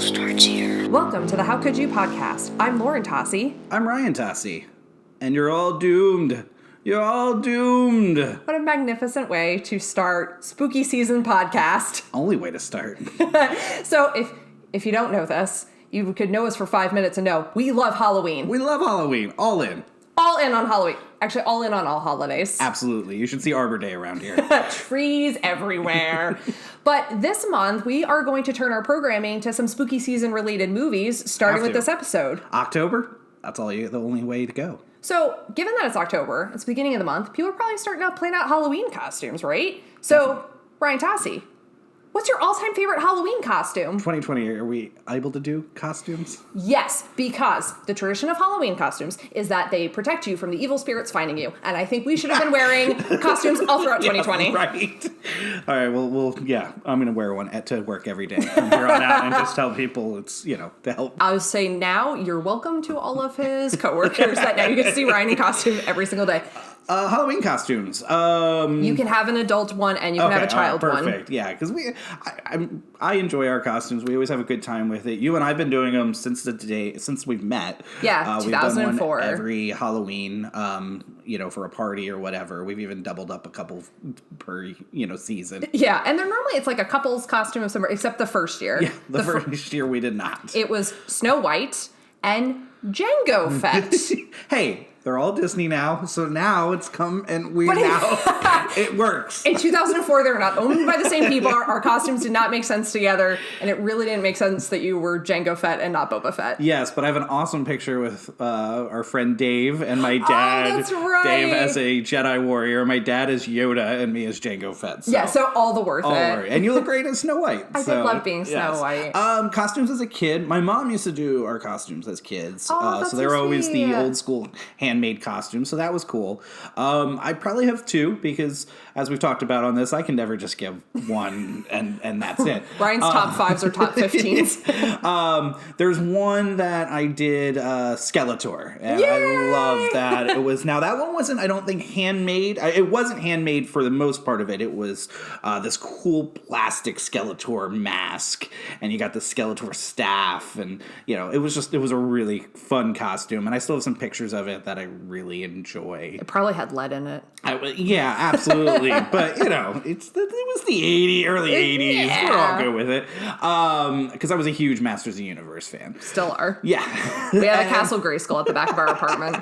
starts here. Welcome to the How Could You podcast. I'm Lauren Tocci. I'm Ryan Tocci. And you're all doomed. You're all doomed. What a magnificent way to start spooky season podcast. Only way to start. So if you don't know this, you could know us for 5 minutes and know we love Halloween. We love Halloween. All in. All in on Halloween. Actually, all in on all holidays. Absolutely. You should see Arbor Day around here. Trees everywhere. But this month, we are going to turn our programming to some spooky season related movies, starting with this episode. October? That's the only way to go. So, given that it's October, it's the beginning of the month, people are probably starting to plan out Halloween costumes, right? So, Ryan Tocci, what's your all-time favorite Halloween costume? 2020, are we able to do costumes? Yes, because the tradition of Halloween costumes is that they protect you from the evil spirits finding you. And I think we should have been wearing costumes all throughout 2020. Yeah, right. All right, well, I'm going to wear one to work every day from here on out and just tell people it's, to help. I would say now you're welcome to all of his coworkers that now you get to see Ryan in costume every single day. Halloween costumes. You can have an adult one and you can have a child one. Perfect. Yeah, because I enjoy our costumes. We always have a good time with it. You and I've been doing them since we've met. Yeah, 2004. We've done one every Halloween, for a party or whatever. We've even doubled up a couple per, season. Yeah, and it's like a couple's costume of summer, except the first year. Yeah, the first year we did not. It was Snow White and Jango Fett. Hey, they're all Disney now, so now it's come and it works. In 2004, they were not owned by the same people. Our costumes did not make sense together, and it really didn't make sense that you were Jango Fett and not Boba Fett. Yes, but I have an awesome picture with our friend Dave and my dad. Oh, that's right. Dave as a Jedi warrior, my dad as Yoda, and me as Jango Fett. So all the worth it. And you look great as Snow White. I did love being Snow White. Costumes as a kid. My mom used to do our costumes as kids. That's so they were always sweet. the old school handmade costumes, so that was cool. I probably have two because, as we've talked about on this, I can never just give one and that's it. Ryan's top 5s or top 15s. There's one that I did, Skeletor, and Yay! I love that. That one wasn't, I don't think, handmade. It wasn't handmade for the most part of it. It was this cool plastic Skeletor mask, and you got the Skeletor staff, and it was a really fun costume, and I still have some pictures of it that I really enjoy. It probably had lead in it. Yeah, absolutely. But it was the early 80s. Yeah. We're all good with it. Because I was a huge Masters of the Universe fan. Still are. Yeah. We had a Castle Grayskull at the back of our apartment.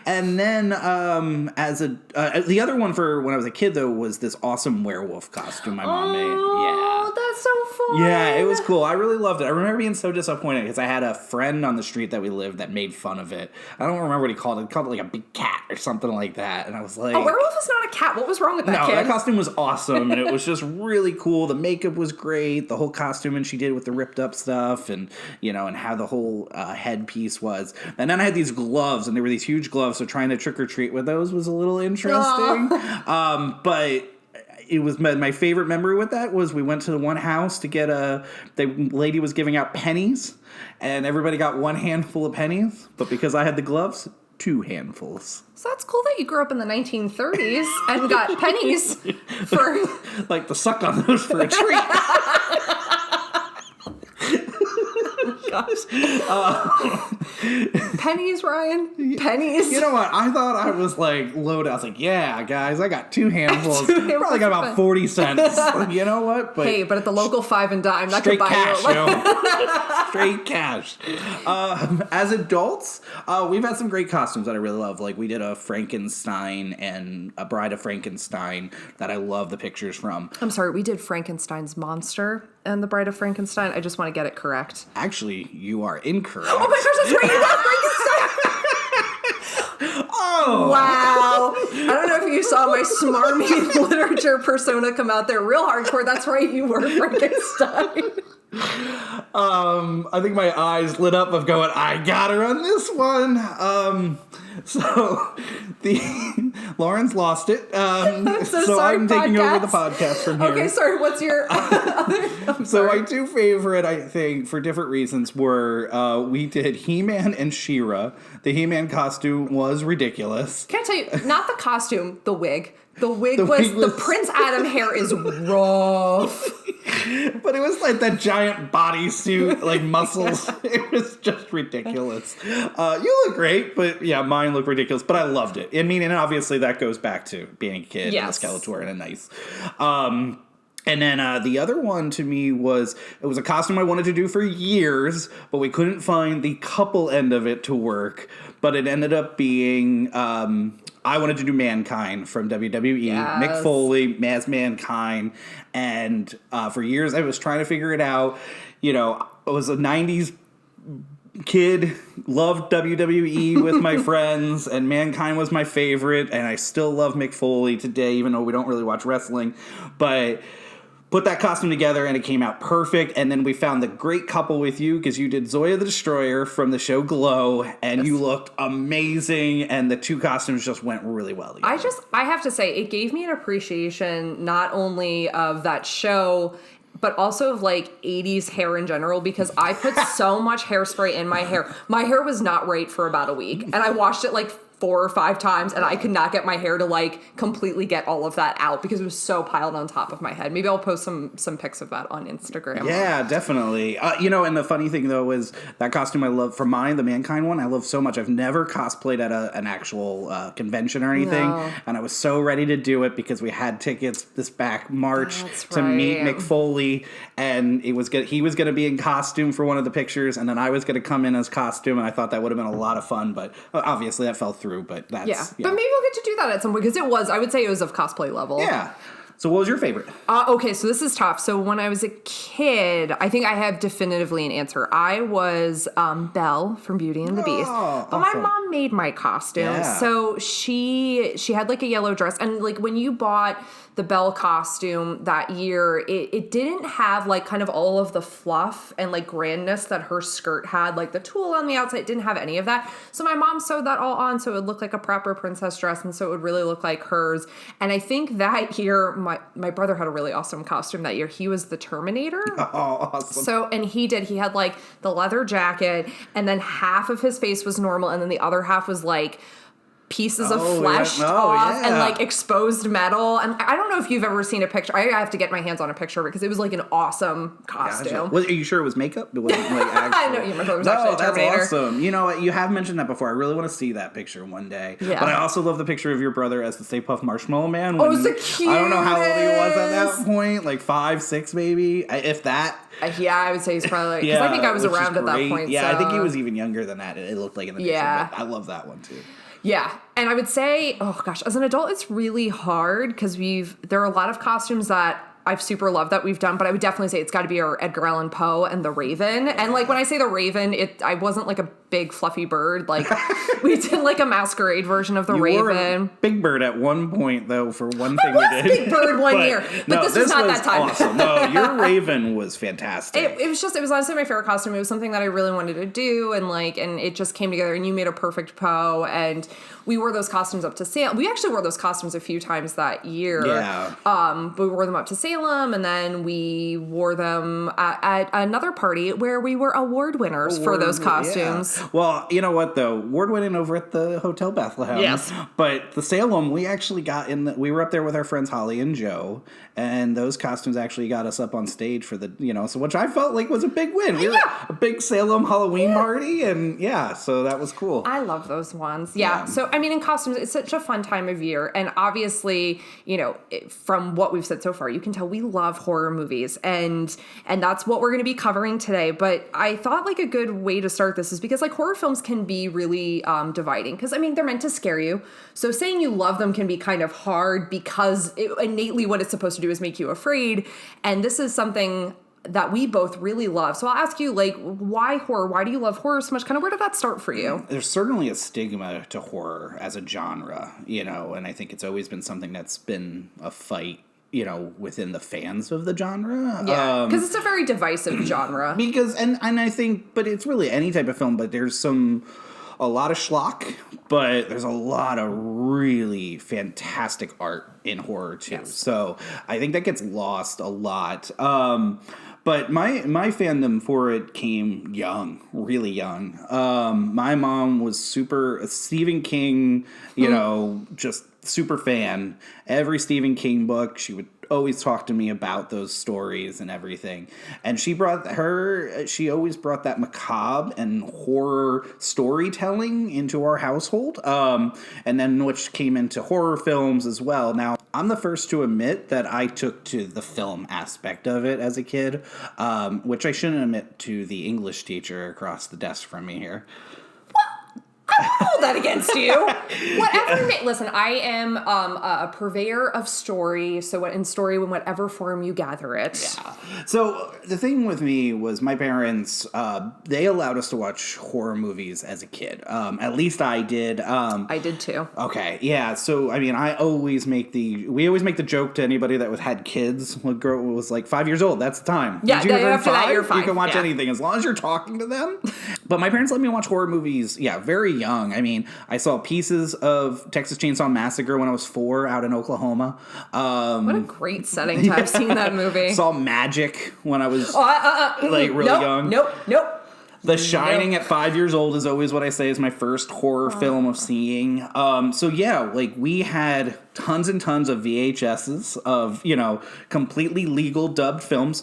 And then the other one for when I was a kid though was this awesome werewolf costume my mom made. Oh, that's so fun. Yeah, it was cool. I really loved it. I remember being so disappointed because I had a friend on the street that we lived that made fun of it. I don't remember what he called it. He called it like a big cat or something like that. And I was like... A werewolf is not a cat. What was wrong with that kid? No, that costume was awesome. And it was just really cool. The makeup was great. The whole costume and she did with the ripped up stuff and, and how the whole headpiece was. And then I had these gloves and they were these huge gloves. So trying to trick or treat with those was a little interesting. But... It was my favorite memory with that was we went to the one house to get the lady was giving out pennies and everybody got one handful of pennies, but because I had the gloves, 2 handfuls. So that's cool that you grew up in the 1930s and got pennies for... Like to suck on those for a treat. Gosh. Pennies, Ryan. Pennies. You know what? I thought I was like loaded. I was like, yeah, guys, I got 2 handfuls. Probably got about 40 cents. You know what? But hey, but at the local 5 and dime, that could buy cash, you. Straight cash. As adults, we've had some great costumes that I really love. Like we did a Frankenstein and a Bride of Frankenstein that I love the pictures from. I'm sorry, we did Frankenstein's monster and the Bride of Frankenstein. I just want to get it correct. Actually, you are incorrect. Oh my gosh, that's right, you got Frankenstein! Oh! Wow. I don't know if you saw my smarmy literature persona come out there real hardcore. That's right, you were Frankenstein. I think my eyes lit up of going, I got her on this one. So Lauren's lost it. I'm so sorry, I'm taking over the podcast from here. Okay, sorry, what's your other... So my 2 favorite, I think, for different reasons were we did He-Man and She-Ra. The He-Man costume was ridiculous. Can I tell you, not the costume, the wig. The wig was the Prince Adam hair is rough. But it was like that giant bodysuit, like muscles. It was just ridiculous. You look great, but yeah, mine look ridiculous. But I loved it. I mean, and obviously that goes back to being a kid and a Skeletor and a nice. And then the other one to me it was a costume I wanted to do for years, but we couldn't find the couple end of it to work. But it ended up being I wanted to do Mankind from WWE, Mick Foley as Mankind, and for years I was trying to figure it out. You know, I was a 90s kid, loved WWE with my friends, and Mankind was my favorite, and I still love Mick Foley today, even though we don't really watch wrestling. But put that costume together and it came out perfect. And then we found the great couple with you because you did Zoya the Destroyer from the show Glow, and you looked amazing, and the two costumes just went really well together. I have to say, it gave me an appreciation not only of that show, but also of like 80s hair in general, because I put so much hairspray in my hair. My hair was not right for about a week, and I washed it like 4 or 5 times, and I could not get my hair to like completely get all of that out because it was so piled on top of my head. Maybe I'll post some pics of that on Instagram. Yeah, definitely. You know, and the funny thing though is that costume I love for mine, the Mankind one, I love so much. I've never cosplayed at an actual convention or anything, and I was so ready to do it because we had tickets this back March to meet Mick Foley, and he was going to be in costume for one of the pictures, and then I was going to come in as costume, and I thought that would have been a lot of fun, but obviously that fell through. But that's but maybe we'll get to do that at some point because I would say it was of cosplay level. Yeah. So what was your favorite? Okay, so this is tough. So when I was a kid, I think I have definitively an answer. I was Belle from Beauty and the Beast. But my mom made my costume. Yeah. So she had like a yellow dress. And like when you bought the Belle costume that year, it didn't have like kind of all of the fluff and like grandness that her skirt had. Like the tulle on the outside, it didn't have any of that. So my mom sewed that all on so it would look like a proper princess dress, and so it would really look like hers. And I think that year, my brother had a really awesome costume that year. He was the Terminator. Oh, awesome. So, and he had like the leather jacket, and then half of his face was normal, and then the other half was like pieces of flesh off and like exposed metal. And I don't know if you've ever seen a picture. I have to get my hands on a picture because it was like an awesome costume. Gotcha. Are you sure it was makeup? It wasn't like actual... I know, my brother was actually a Terminator. That's awesome. You know what? You have mentioned that before. I really want to see that picture one day. Yeah. But I also love the picture of your brother as the Stay Puft Marshmallow Man. It was the cutest. I don't know how old he was at that point. Like 5, 6 maybe, if that. Yeah, I would say he's probably because I think I was around at that point. Yeah, so. I think he was even younger than that. It looked like in the picture. Yeah. But I love that one too. Yeah, and I would say, as an adult, it's really hard because there are a lot of costumes that I've super loved that we've done, but I would definitely say it's got to be our Edgar Allan Poe and the Raven. And like when I say the Raven, I wasn't like a big fluffy bird. Like we did like a masquerade version of the Raven. Were a Big Bird at one point though for one thing we did. Big Bird one year, but this was not that time. Awesome. No, your Raven was fantastic. It was honestly my favorite costume. It was something that I really wanted to do, and it just came together. And you made a perfect Poe, and we wore those costumes up to Salem. We actually wore those costumes a few times that year. Yeah. But we wore them up to Salem, and then we wore them at another party where we were award winners for those costumes. Yeah. Well, you know what though? Award winning over at the Hotel Bethlehem. Yes. But the Salem, we actually got we were up there with our friends Holly and Joe, and those costumes actually got us up on stage for the, so which I felt like was a big win. We were a big Salem Halloween party, and so that was cool. I love those ones. Yeah. So, I mean, in costumes, it's such a fun time of year. And obviously, from what we've said so far, you can tell we love horror movies. And that's what we're going to be covering today. But I thought like a good way to start this is because like horror films can be really dividing. Because, I mean, they're meant to scare you. So saying you love them can be kind of hard because innately what it's supposed to do is make you afraid. And this is something that we both really love. So I'll ask you, like, why horror? Why do you love horror so much? Kind of where did that start for you? There's certainly a stigma to horror as a genre, and I think it's always been something that's been a fight, within the fans of the genre. Yeah, because it's a very divisive genre. Because, and I think, but it's really any type of film, but there's a lot of schlock, but there's a lot of really fantastic art in horror too. Yes. So I think that gets lost a lot. But my fandom for it came young, really young. My mom was super Stephen King, just super fan. Every Stephen King book, she would always talk to me about those stories and everything. And she always brought that macabre and horror storytelling into our household. And then which came into horror films as well. Now, I'm the first to admit that I took to the film aspect of it as a kid, which I shouldn't admit to the English teacher across the desk from me here. I won't hold that against you. Whatever. Listen, I am a purveyor of story. So in story, in whatever form you gather it. Yeah. So the thing with me was my parents, they allowed us to watch horror movies as a kid. At least I did. I did too. Okay. Yeah. So, I mean, we always make the joke to anybody that had kids. When girl was like 5 years old, that's the time. Yeah. After that, you're fine. You can watch anything as long as you're talking to them. But my parents let me watch horror movies. Yeah. Very young. I mean, I saw pieces of Texas Chainsaw Massacre when I was 4 out in Oklahoma. What a great setting to have seen that movie. Saw Magic when I was really young. Nope. The Shining at 5 years old is always what I say is my first horror film of seeing. So yeah, we had tons and tons of VHSs of, completely legal dubbed films.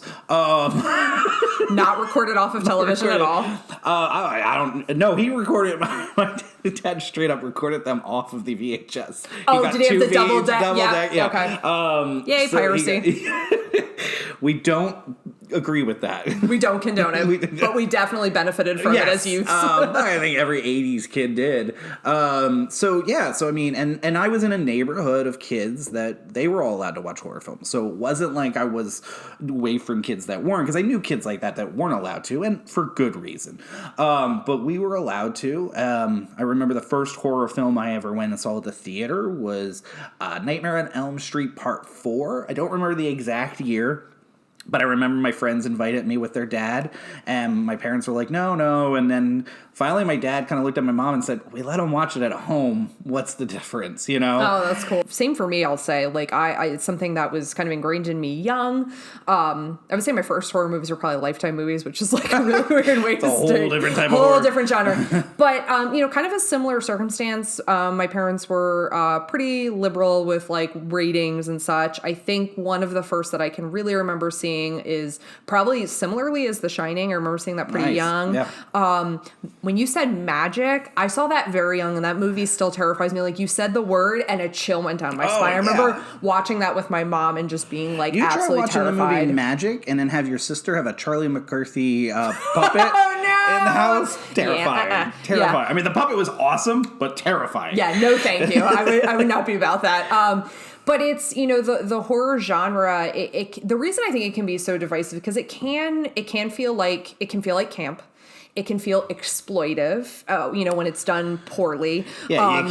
Not recorded off of television at all. I don't know. He recorded my dad straight up recorded them off of the VHS. Did he have the double deck? Yeah. Okay. Yay, piracy. We don't agree with that. We don't condone it, but we definitely benefited from it as youths. I think every 80s kid did. So I mean, and I was in a neighborhood of kids that they were all allowed to watch horror films. So it wasn't like I was away from kids that weren't, because I knew kids like that weren't allowed to, and for good reason. But we were allowed to. I remember the first horror film I ever went and saw at the theater was Nightmare on Elm Street Part 4. I don't remember the exact year, but I remember my friends invited me with their dad, and my parents were like, no. And then finally my dad kind of looked at my mom and said, we let him watch it at home. What's the difference, Oh, that's cool. Same for me, I'll say. It's something that was kind of ingrained in me young. I would say my first horror movies were probably Lifetime movies, which is like a really weird way to start. Whole different genre. But, kind of a similar circumstance. My parents were pretty liberal with ratings and such. I think one of the first that I can really remember seeing is probably similarly as The Shining. I remember seeing that pretty young. Yeah. When you said Magic, I saw that very young, and that movie still terrifies me. You said the word, and a chill went down my spine. I remember watching that with my mom and just being absolutely terrified. You try watching the movie Magic, and then have your sister have a Charlie McCarthy puppet in the house. Terrifying. Terrifying. Yeah. I mean, the puppet was awesome, but terrifying. Yeah, no thank you. I would not be about that. But it's, the horror genre, the reason I think it can be so divisive, because it can feel like camp. It can feel exploitive, when it's done poorly. Yeah,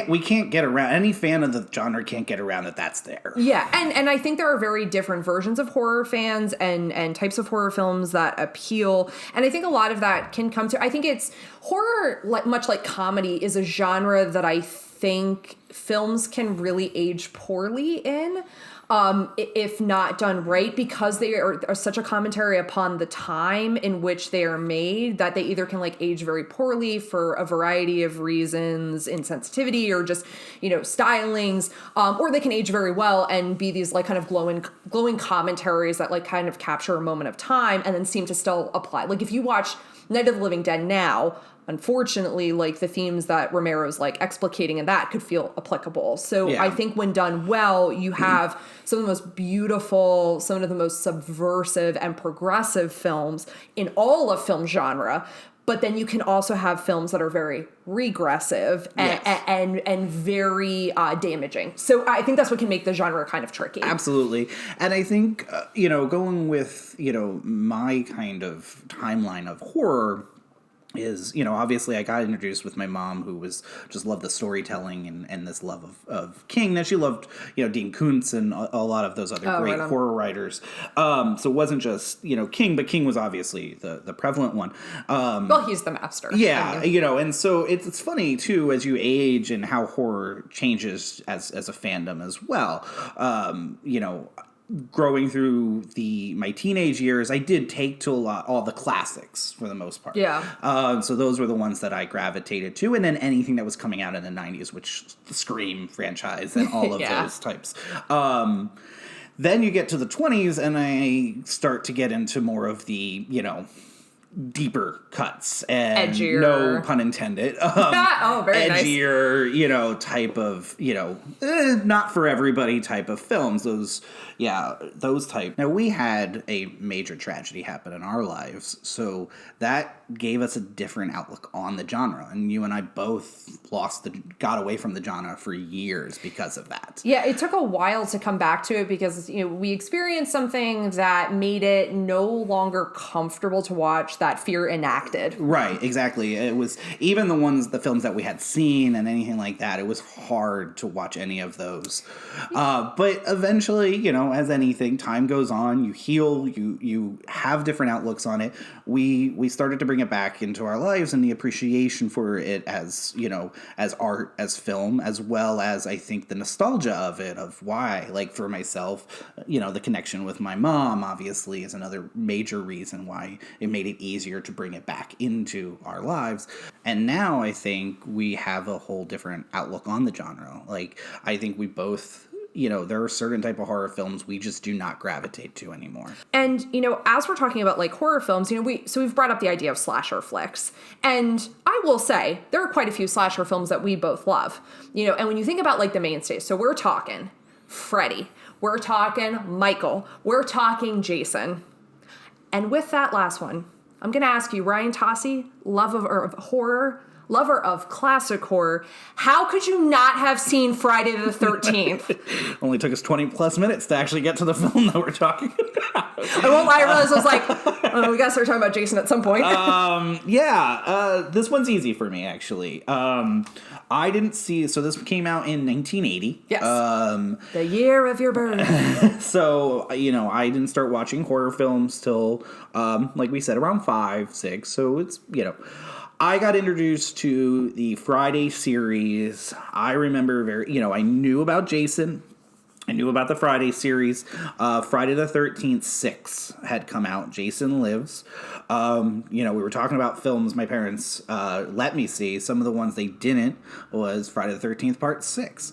we can't get around, any fan of the genre can't get around that's there. Yeah, and I think there are very different versions of horror fans and types of horror films that appeal. And I think a lot of that can come to, I think it's horror, much like comedy, is a genre that I think films can really age poorly in. If not done right, because they are such a commentary upon the time in which they are made, that they either can age very poorly for a variety of reasons, insensitivity or just, stylings, or they can age very well and be these kind of glowing commentaries that kind of capture a moment of time and then seem to still apply. If you watch Night of the Living Dead now, unfortunately, the themes that Romero's explicating in that could feel applicable. So yeah. I think when done well, you have some of the most beautiful, some of the most subversive and progressive films in all of film genre. But then you can also have films that are very regressive and very damaging. So I think that's what can make the genre kind of tricky. Absolutely. And I think, going with, my kind of timeline of horror is, obviously I got introduced with my mom, who just loved the storytelling and this love of King. That she loved, Dean Koontz and a lot of those other great horror writers. So it wasn't just, King, but King was obviously the prevalent one. Well, he's the master. Yeah, and so it's funny, too, as you age and how horror changes as a fandom as well. growing through my teenage years, I did take to all the classics for the most part. Yeah. So those were the ones that I gravitated to, and then anything that was coming out in the 90s, which the Scream franchise and all of those types. Then you get to the 20s, and I start to get into more of the, deeper cuts and edgier. No pun intended. Very edgier, nice. Type of, not for everybody type of films. Those type. Now, we had a major tragedy happen in our lives, so that gave us a different outlook on the genre. And you and I both got away from the genre for years because of that. Yeah, it took a while to come back to it because, we experienced something that made it no longer comfortable to watch, that fear enacted. Right, exactly. It was even the films that we had seen and anything like that, it was hard to watch any of those. But eventually, as anything, time goes on, you heal, you have different outlooks on it. We started to bring it back into our lives, and the appreciation for it as, as art, as film, as well as I think the nostalgia of it, of why, like for myself, the connection with my mom obviously is another major reason why it made it easier to bring it back into our lives. And now I think we have a whole different outlook on the genre. Like, I think we both, there are certain type of horror films we just do not gravitate to anymore. And, as we're talking about like horror films, we've brought up the idea of slasher flicks. And I will say there are quite a few slasher films that we both love, and when you think about like the mainstays, so we're talking Freddy, we're talking Michael, we're talking Jason. And with that last one, I'm going to ask you, Ryan Tocci, lover of horror, lover of classic horror, how could you not have seen Friday the 13th? Only took us 20 plus minutes to actually get to the film that we're talking about. I won't lie, I realized I was like, we got to start talking about Jason at some point. This one's easy for me, actually. I didn't see, so this came out in 1980. Yes. The year of your birth. So, I didn't start watching horror films till, like we said, around 5, 6. So it's, I got introduced to the Friday series. I remember I knew about Jason. I knew about the Friday series. Friday the 13th, 6 had come out. Jason Lives. We were talking about films my parents let me see. Some of the ones they didn't was Friday the 13th, Part 6,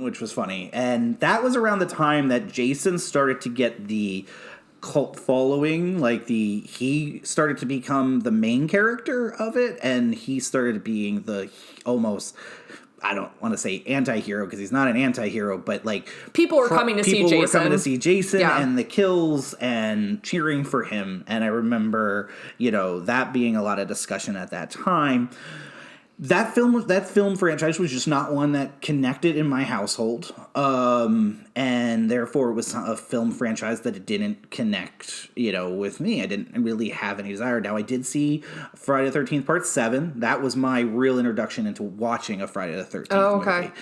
which was funny. And that was around the time that Jason started to get the cult following, he started to become the main character of it, and he started being the almost, I don't want to say anti-hero because he's not an anti-hero, but people were coming to see Jason. People were coming to see Jason and the kills and cheering for him. And I remember, that being a lot of discussion at that time. That film franchise was just not one that connected in my household, and therefore it was a film franchise that it didn't connect, with me. I didn't really have any desire. Now, I did see Friday the 13th Part 7. That was my real introduction into watching a Friday the 13th movie.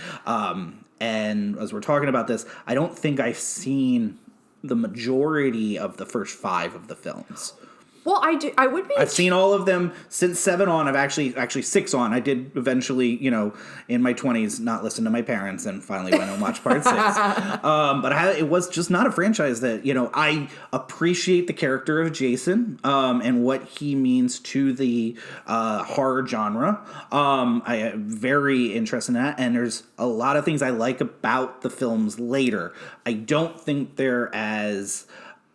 And as we're talking about this, I don't think I've seen the majority of the first 5 of the films. Well, I would be. I've seen all of them since 7 on. I've actually 6 on. I did eventually, in my 20s, not listen to my parents and finally went and watched Part 6. But it was just not a franchise that, I appreciate the character of Jason and what he means to the horror genre. I am very interested in that. And there's a lot of things I like about the films later. I don't think they're as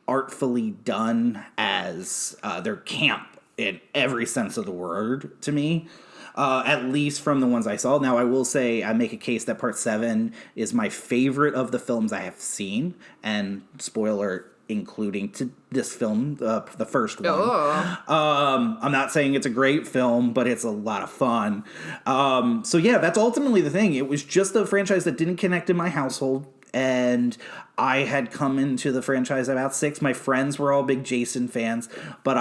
artfully done as their camp in every sense of the word to me, at least from the ones I saw. Now, I will say I make a case that Part 7 is my favorite of the films I have seen, and spoiler, including to this film, the first one. I'm not saying it's a great film, but it's a lot of fun. That's ultimately the thing. It was just a franchise that didn't connect in my household. And I had come into the franchise about 6. My friends were all big Jason fans, but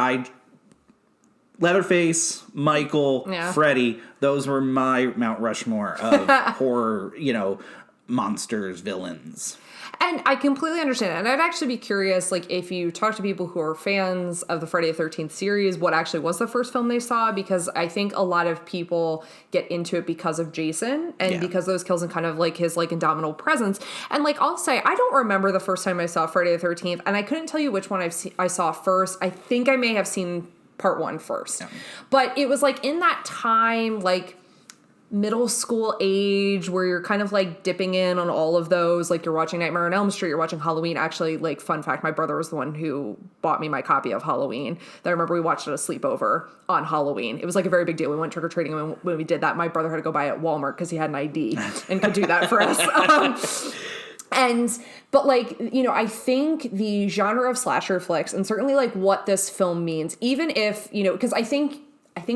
Leatherface, Michael, Freddy, those were my Mount Rushmore of horror, monsters, villains. And I completely understand it. And I'd actually be curious, like, if you talk to people who are fans of the Friday the 13th series, what actually was the first film they saw, because I think a lot of people get into it because of Jason and because those kills and kind of, like, his, like, indomitable presence. And, like, I'll say, I don't remember the first time I saw Friday the 13th, and I couldn't tell you which one I saw first. I think I may have seen part 1 first. Yeah. But it was, like, in that time, like, middle school age where you're kind of like dipping in on all of those, like you're watching Nightmare on Elm Street, you're watching Halloween. Actually, like, fun fact, my brother was the one who bought me my copy of Halloween. I remember we watched it at a sleepover on Halloween. It was like a very big deal. We went trick-or-treating, and when we did that, my brother had to go buy it at Walmart because he had an ID and could do that for us. But like, you know, I think the genre of slasher flicks, and certainly like what this film means, even if, you know, because I think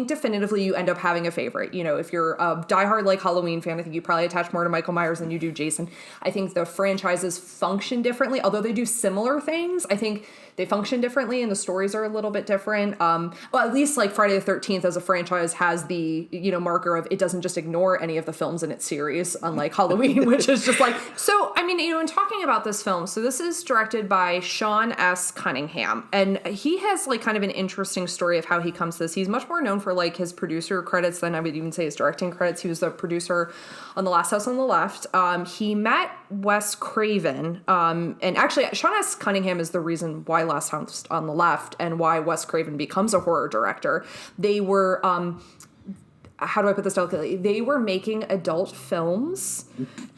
definitively you end up having a favorite. You know, if you're a diehard like Halloween fan, I think you probably attach more to Michael Myers than you do Jason. I think the franchises function differently, although they do similar things. I think they function differently and the stories are a little bit different. Well, at least like Friday the 13th as a franchise has the, you know, marker of it doesn't just ignore any of the films in its series, unlike Halloween, which is just like, so, I mean, you know, in talking about this film, so this is directed by Sean S. Cunningham, and he has like kind of an interesting story of how he comes to this. He's much more known for like his producer credits than I would even say his directing credits. He was the producer on The Last House on the Left. He met Wes Craven, and actually Sean S. Cunningham is the reason why Last House on the Left and why Wes Craven becomes a horror director. They were, how do I put this delicately? They were making adult films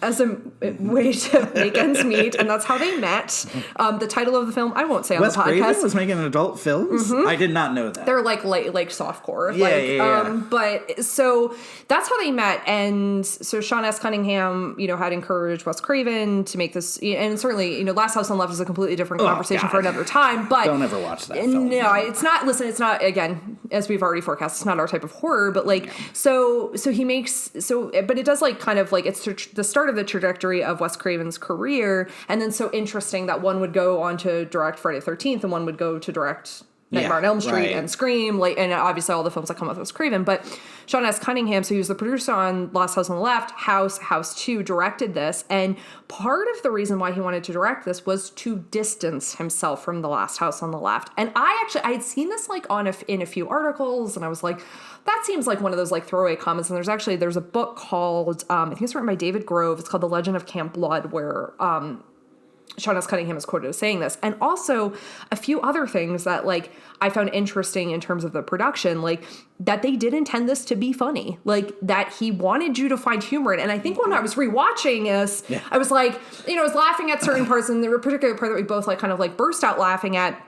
as a way to make ends meet, and that's how they met. The title of the film, I won't say on Wes the podcast. Craven was making adult films? Mm-hmm. I did not know that. They're like softcore. Yeah. But so that's how they met, and so Sean S. Cunningham, you know, had encouraged Wes Craven to make this, and certainly, you know, Last House on the Left is a completely different conversation for another time. But don't ever watch that film. No, it's not. Listen, it's not. Again, as we've already forecast, it's not our type of horror. But like, so he makes but it does like kind of like it's the start of the trajectory of Wes Craven's career, and then so interesting that one would go on to direct Friday the 13th and one would go to direct Nightmare on Elm Street and Scream, like, and obviously all the films that come with Wes Craven. But Sean S. Cunningham, so he was the producer on Last House on the Left, House 2, directed this, and part of the reason why he wanted to direct this was to distance himself from The Last House on the Left. And I had seen this like in a few articles, and I was like, that seems like one of those like throwaway comments. And there's a book called, I think it's written by David Grove. It's called The Legend of Camp Blood, where Sean S. Cunningham is quoted as saying this. And also a few other things that like I found interesting in terms of the production, like that they did intend this to be funny, like that he wanted you to find humor in it. And I think when I was rewatching this, I was like, you know, I was laughing at certain parts, and there were a particular part that we both like kind of like burst out laughing at.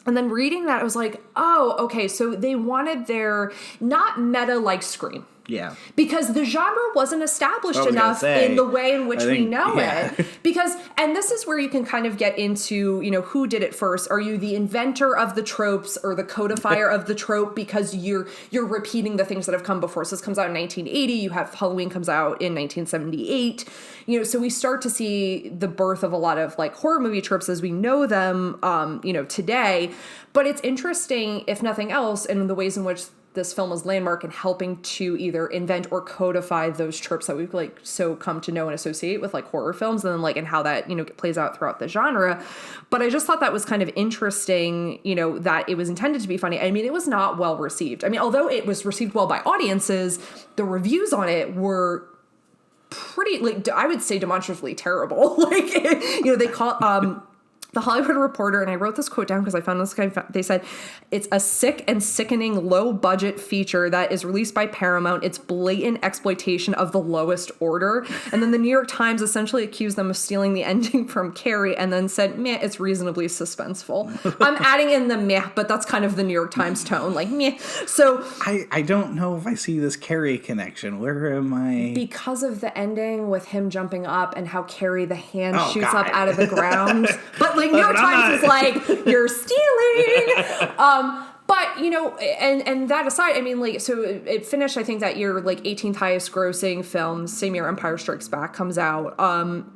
And then reading that, I was like, oh, okay, so they wanted their not meta like Scream. Yeah. Because the genre wasn't established enough in the way in which we know it. Because, and this is where you can kind of get into, you know, who did it first? Are you the inventor of the tropes or the codifier of the trope because you're repeating the things that have come before? So this comes out in 1980. You have Halloween comes out in 1978. You know, so we start to see the birth of a lot of like horror movie tropes as we know them, you know, today. But it's interesting, if nothing else, in the ways in which this film is landmark in helping to either invent or codify those tropes that we've like so come to know and associate with like horror films, and then like and how that, you know, plays out throughout the genre. But I just thought that was kind of interesting, you know, that it was intended to be funny. I mean, it was not well received. I mean, although it was received well by audiences, the reviews on it were pretty, like, I would say demonstrably terrible. Like, you know, they call The Hollywood Reporter, and I wrote this quote down because I found this kind of, they said, it's a sick and sickening low-budget feature that is released by Paramount. It's blatant exploitation of the lowest order. And then the New York Times essentially accused them of stealing the ending from Carrie and then said, meh, it's reasonably suspenseful. I'm adding in the meh, but that's kind of the New York Times tone, like meh. So I don't know if I see this Carrie connection. Where am I? Because of the ending with him jumping up and how Carrie, the hand shoots up out of the ground. But like New York Times is like, you're stealing. But, you know, and that aside, I mean, like, so it finished, I think, that year, like, 18th highest grossing film. Same year Empire Strikes Back comes out.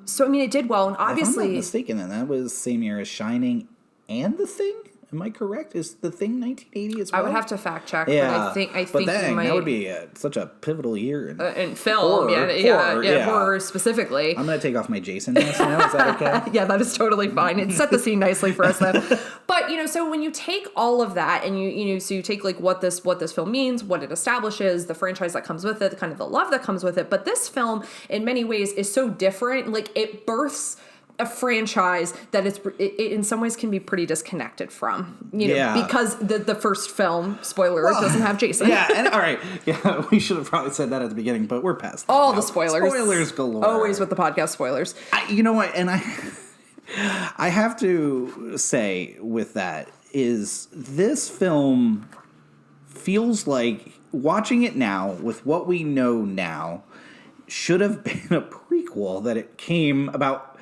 So, I mean, it did well. And obviously... If I'm not mistaken, then that was same year as Shining and The Thing? Am I correct? Is The Thing 1980 as well? I would have to fact check, yeah. but I think but you dang, might. that would be such a pivotal year in film, horror, horror specifically. I'm going to take off my Jason mask now. Is that okay? Yeah, that is totally fine. It set the scene nicely for us then. But, so when you take all of that and so you take like what this film means, what it establishes, the franchise that comes with it, kind of the love that comes with it. But this film in many ways is so different. Like it births a franchise that it in some ways can be pretty disconnected from, because the first film, spoiler alert, doesn't have Jason. Yeah, and all right. Yeah, we should have probably said that at the beginning, but we're past that all now. the spoilers. Spoilers galore. Always with the podcast spoilers. You know what? And I have to say with that is this film feels like watching it now with what we know now should have been a prequel that it came about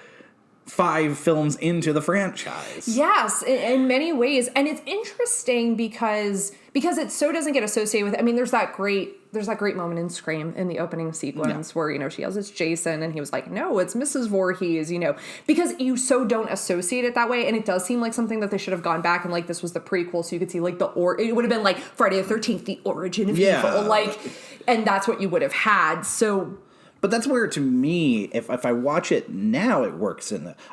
5 films into the franchise. Yes, in many ways. And it's interesting because it so doesn't get associated with, there's that great moment in Scream in the opening sequence where, she yells, it's Jason, and he was like, no, it's Mrs. Voorhees, because you so don't associate it that way. And it does seem like something that they should have gone back and like, this was the prequel. So you could see like it would have been like Friday the 13th, the origin of evil. And that's what you would have had. So, but that's where, to me, if I watch it now, it works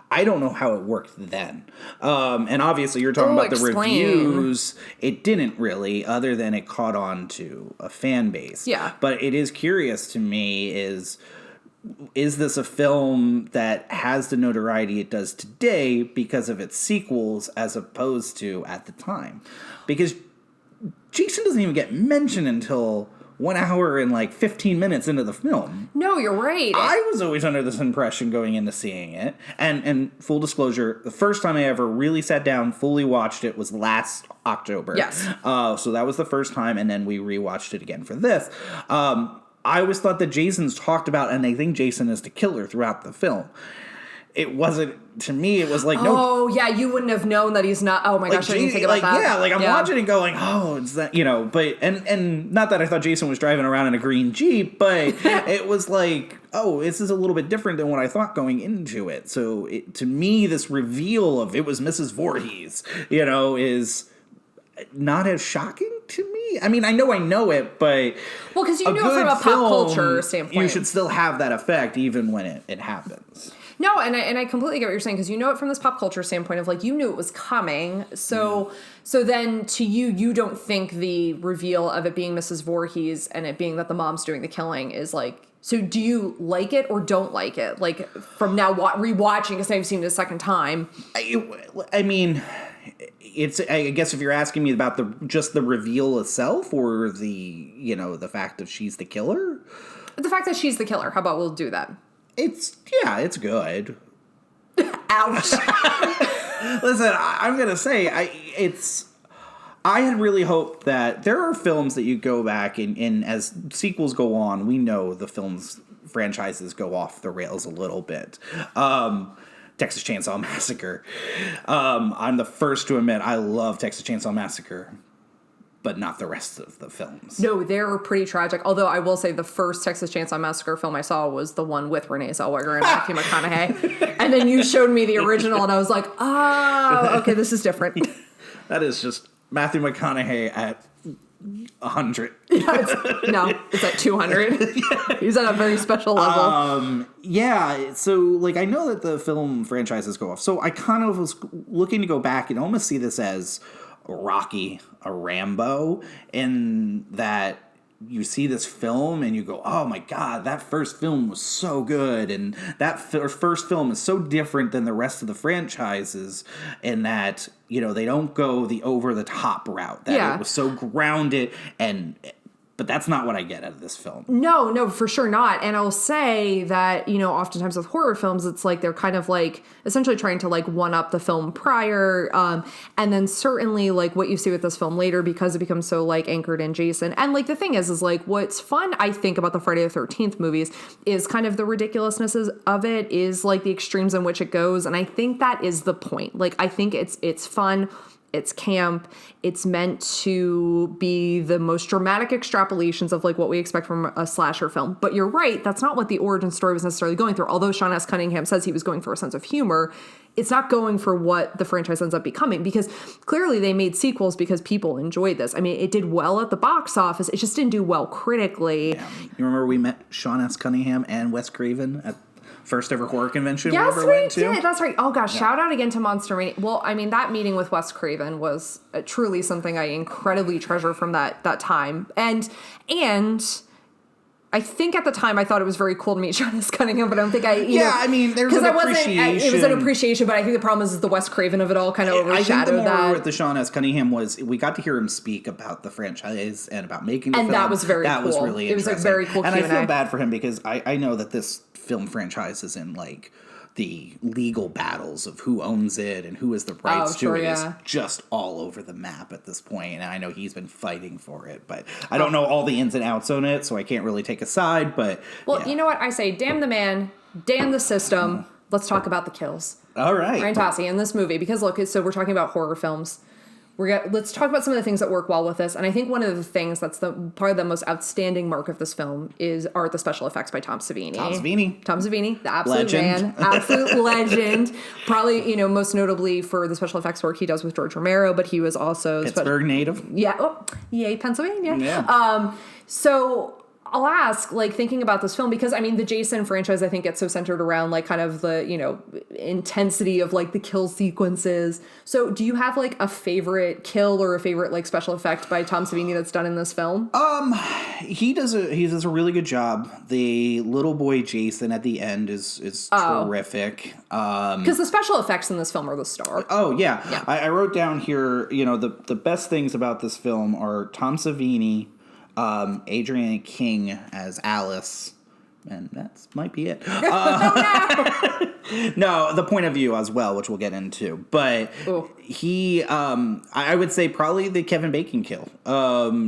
I don't know how it worked then. And obviously, you're talking about the reviews. It didn't really, other than it caught on to a fan base. Yeah. But it is curious to me, is this a film that has the notoriety it does today because of its sequels as opposed to at the time? Because Jason doesn't even get mentioned until 1 hour and like 15 minutes into the film. No, you're right. I was always under this impression going into seeing it. And full disclosure, the first time I ever really sat down, fully watched it was last October. Yes. So that was the first time, and then we rewatched it again for this. I always thought that Jason's talked about, and I think Jason is the killer throughout the film. It wasn't, to me, it was like, no. Oh, yeah, you wouldn't have known that he's not. Oh my gosh, I didn't think about that. Yeah, like I'm watching it going, oh, it's that, but, and not that I thought Jason was driving around in a green Jeep, but it was like, oh, this is a little bit different than what I thought going into it. So to me, this reveal of it was Mrs. Voorhees, is not as shocking to me. I know it, but well, because from a pop culture standpoint, you should still have that effect even when it happens. No, and I completely get what you're saying, because it from this pop culture standpoint of like, you knew it was coming. So then to you don't think the reveal of it being Mrs. Voorhees and it being that the mom's doing the killing is like, so do you like it or don't like it? Like from now rewatching, because now you've seen it a second time. It's, I guess if you're asking me about just the reveal itself or the fact that she's the killer? The fact that she's the killer. How about we'll do that? It's good. Ouch. Listen, I'm going to say, I had really hoped that there are films that you go back and as sequels go on, we know the franchises go off the rails a little bit. Texas Chainsaw Massacre. I'm the first to admit I love Texas Chainsaw Massacre, but not the rest of the films. No, they're pretty tragic. Although I will say the first Texas Chainsaw Massacre film I saw was the one with Renee Zellweger and Matthew McConaughey. And then you showed me the original and I was like, oh, okay, this is different. That is just Matthew McConaughey at 100. It's at 200. He's at a very special level. So I know that the film franchises go off. So I kind of was looking to go back and almost see this as a Rocky, a Rambo, in that you see this film and you go, oh my God, that first film was so good. And that first film is so different than the rest of the franchises in that, they don't go the over the top route. That it was so grounded but that's not what I get out of this film. No, for sure not. And I'll say that, oftentimes with horror films, it's like they're kind of like essentially trying to like one up the film prior. And then certainly like what you see with this film later, because it becomes so like anchored in Jason. And like the thing is like what's fun, I think, about the Friday the 13th movies is kind of the ridiculousnesses of it, is like the extremes in which it goes. And I think that is the point. Like, I think it's fun. It's camp. It's meant to be the most dramatic extrapolations of like what we expect from a slasher film. But you're right, that's not what the origin story was necessarily going through. Although Sean S. Cunningham says he was going for a sense of humor, it's not going for what the franchise ends up becoming, because clearly they made sequels because people enjoyed this. I mean, it did well at the box office. It just didn't do well critically. Yeah. You remember we met Sean S. Cunningham and Wes Craven at first ever horror convention yes, we ever went to? Did. That's right. Oh gosh, shout out again to Monster Mania. Well, I mean, that meeting with Wes Craven was truly something I incredibly treasure from that time. And I think at the time I thought it was very cool to meet Sean S. Cunningham, but I don't think I mean, there's an appreciation. It was an appreciation, but I think the problem is the Wes Craven of it all kind of overshadowed that. I think the more with the Sean S. Cunningham was we got to hear him speak about the franchise and about making the film. And that was very cool. That was really interesting. It was a very cool And Q&A. I feel bad for him because I know that this film franchise is in like the legal battles of who owns it and who has the rights to it is just all over the map at this point. And I know he's been fighting for it, but I don't know all the ins and outs on it, so I can't really take a side. But you know what I say? Damn the man, damn the system. Let's talk about the kills. All right, Ryan Tocci in this movie, because look, so we're talking about horror films. Let's talk about some of the things that work well with this. And I think one of the things that's probably the most outstanding mark of this film are the special effects by Tom Savini. Tom Savini, the absolute man, absolute legend. Probably, most notably for the special effects work he does with George Romero, but he was also Pittsburgh native. Yeah. Oh, yay, Pennsylvania. Yeah. So I'll ask, like, thinking about this film, because, I mean, the Jason franchise, I think, gets so centered around, like, kind of the, intensity of, like, the kill sequences. So do you have, like, a favorite kill or a favorite, like, special effect by Tom Savini that's done in this film? He does a really good job. The little boy Jason at the end is terrific. Because the special effects in this film are the star. Oh, yeah. I wrote down here, the best things about this film are Tom Savini, Adrienne King as Alice, and that might be it. No, the point of view as well, which we'll get into. But he, I would say probably the Kevin Bacon kill.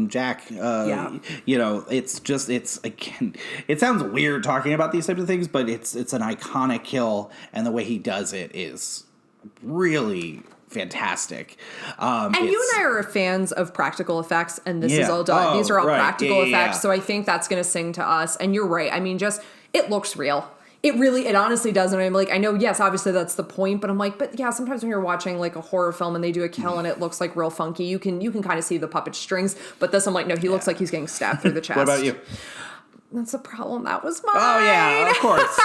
Jack, it's again, it sounds weird talking about these types of things, but it's an iconic kill, and the way he does it is really fantastic. And you and I are fans of practical effects, and this is all done. These are all practical effects, so I think that's going to sing to us. And you're right. I mean, it looks real. It honestly does. And I'm like, I know, yes, obviously that's the point, but I'm like, but yeah, sometimes when you're watching like a horror film and they do a kill and it looks like real funky, you can kind of see the puppet strings. But this, I'm like, no, he looks like he's getting stabbed through the chest. What about you? That's a problem. That was mine. Oh yeah, of course.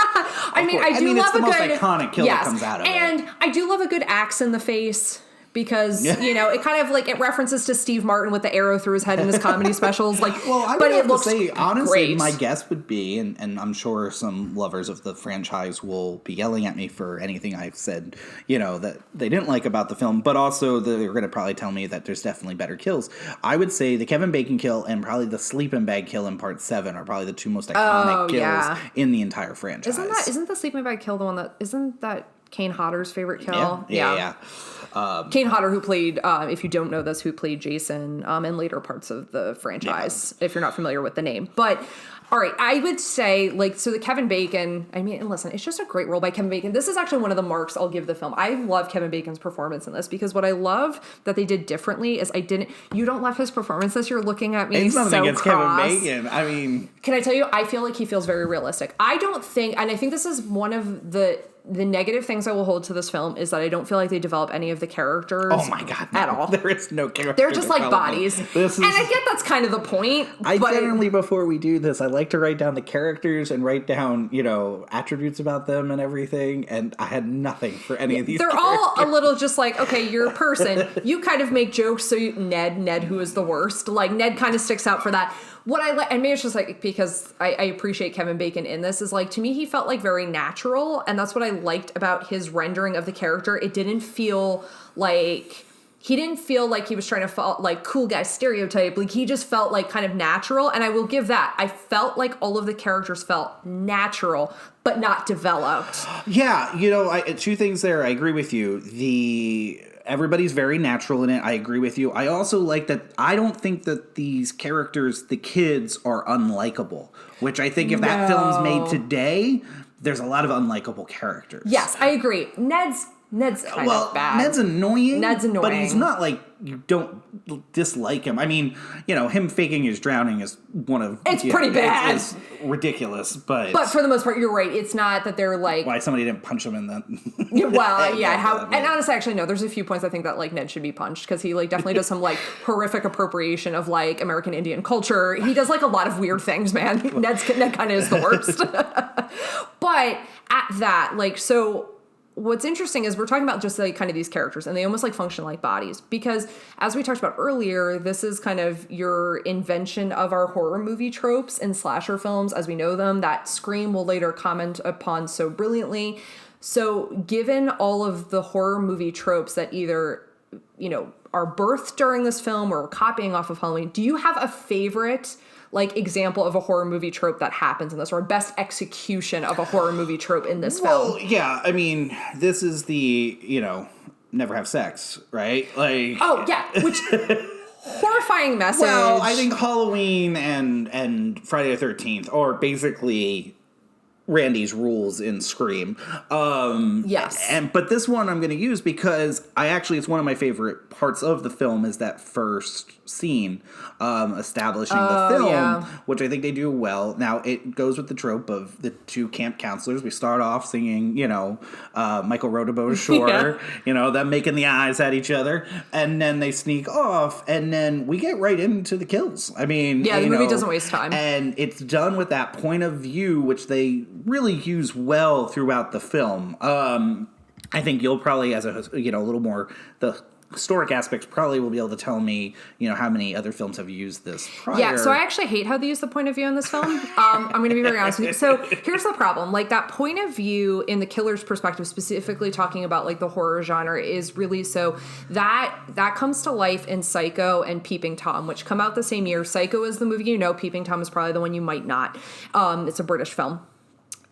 I mean, love it's the a most good iconic kill that comes out of it. And I do love a good axe in the face. Because, it kind of like, it references to Steve Martin with the arrow through his head in his comedy specials. Like, well, I but would it have looks to say, honestly, great. my guess would be, and I'm sure some lovers of the franchise will be yelling at me for anything I've said, that they didn't like about the film, but also they're going to probably tell me that there's definitely better kills. I would say the Kevin Bacon kill and probably the sleeping bag kill in part 7 are probably the two most iconic kills in the entire franchise. Isn't the sleeping bag kill the one isn't that Kane Hodder's favorite kill? Yeah. Kane Hodder, who played, if you don't know this, who played Jason in later parts of the franchise, if you're not familiar with the name. But, all right, I would say, so the Kevin Bacon, I mean, and listen, it's just a great role by Kevin Bacon. This is actually one of the marks I'll give the film. I love Kevin Bacon's performance in this, because what I love that they did differently is you don't love his performance as you're looking at me. It's nothing against cross. Kevin Bacon. I mean, can I tell you, I feel like he feels very realistic. I don't think, and I think this is one of the negative things I will hold to this film is that I don't feel like they develop any of the characters. Oh my God, no. At all. There is no character. They're just like bodies. And I get that's kind of the point. Generally, before we do this, I like to write down the characters and write down, attributes about them and everything. And I had nothing for any of these characters. All a little just like, okay, you're a person. You kind of make jokes. So Ned, who is the worst, like Ned kind of sticks out for that. What I like, and maybe it's just like, because I appreciate Kevin Bacon in this, is like, to me, he felt like very natural. And that's what I liked about his rendering of the character. It didn't feel like, he was trying to fall like cool guy stereotype. Like, he just felt like kind of natural. And I will give that. I felt like all of the characters felt natural, but not developed. Yeah. Two things there. I agree with you. Everybody's very natural in it. I agree with you. I also like that I don't think that these characters, the kids, are unlikable, which I think if that film's made today, there's a lot of unlikable characters. Yes, I agree. Ned's Ned's kind of bad. Ned's annoying. But he's not like you don't dislike him. I mean, him faking his drowning is one of... It's pretty bad. It's ridiculous, but... But for the most part, you're right. It's not that they're like... Why somebody didn't punch him in the... And honestly, actually, no, there's a few points I think that, like, Ned should be punched, because he, like, definitely does some, like, horrific appropriation of, like, American Indian culture. He does, like, a lot of weird things, man. Ned kind of is the worst. But at that, like, so... What's interesting is we're talking about just like kind of these characters, and they almost like function like bodies, because as we talked about earlier, this is kind of your invention of our horror movie tropes and slasher films as we know them, that Scream will later comment upon so brilliantly. So given all of the horror movie tropes that either, are birthed during this film or copying off of Halloween, do you have a favorite example of a horror movie trope that happens in this, or best execution of a horror movie trope in this film? Well, yeah, I mean, this is the, never have sex, right? Oh, yeah, which horrifying message. Well, I think Halloween and Friday the 13th are basically Randy's rules in Scream. Yes. But this one I'm going to use because it's one of my favorite parts of the film is that first scene establishing the film, which I think they do well. Now, it goes with the trope of the two camp counselors. We start off singing, Michael Rodabo's Shore, them making the eyes at each other, and then they sneak off, and then we get right into the kills. I mean, the movie doesn't waste time. And it's done with that point of view, which they really use well throughout the film. I think you'll probably, as a little more the historic aspects, probably will be able to tell me, how many other films have used this prior. Yeah, so I actually hate how they use the point of view in this film. I'm going to be very honest with you. So here's the problem. Like, that point of view in the killer's perspective, specifically talking about, like, the horror genre, is really so that comes to life in Psycho and Peeping Tom, which come out the same year. Psycho is the movie Peeping Tom is probably the one you might not. It's a British film.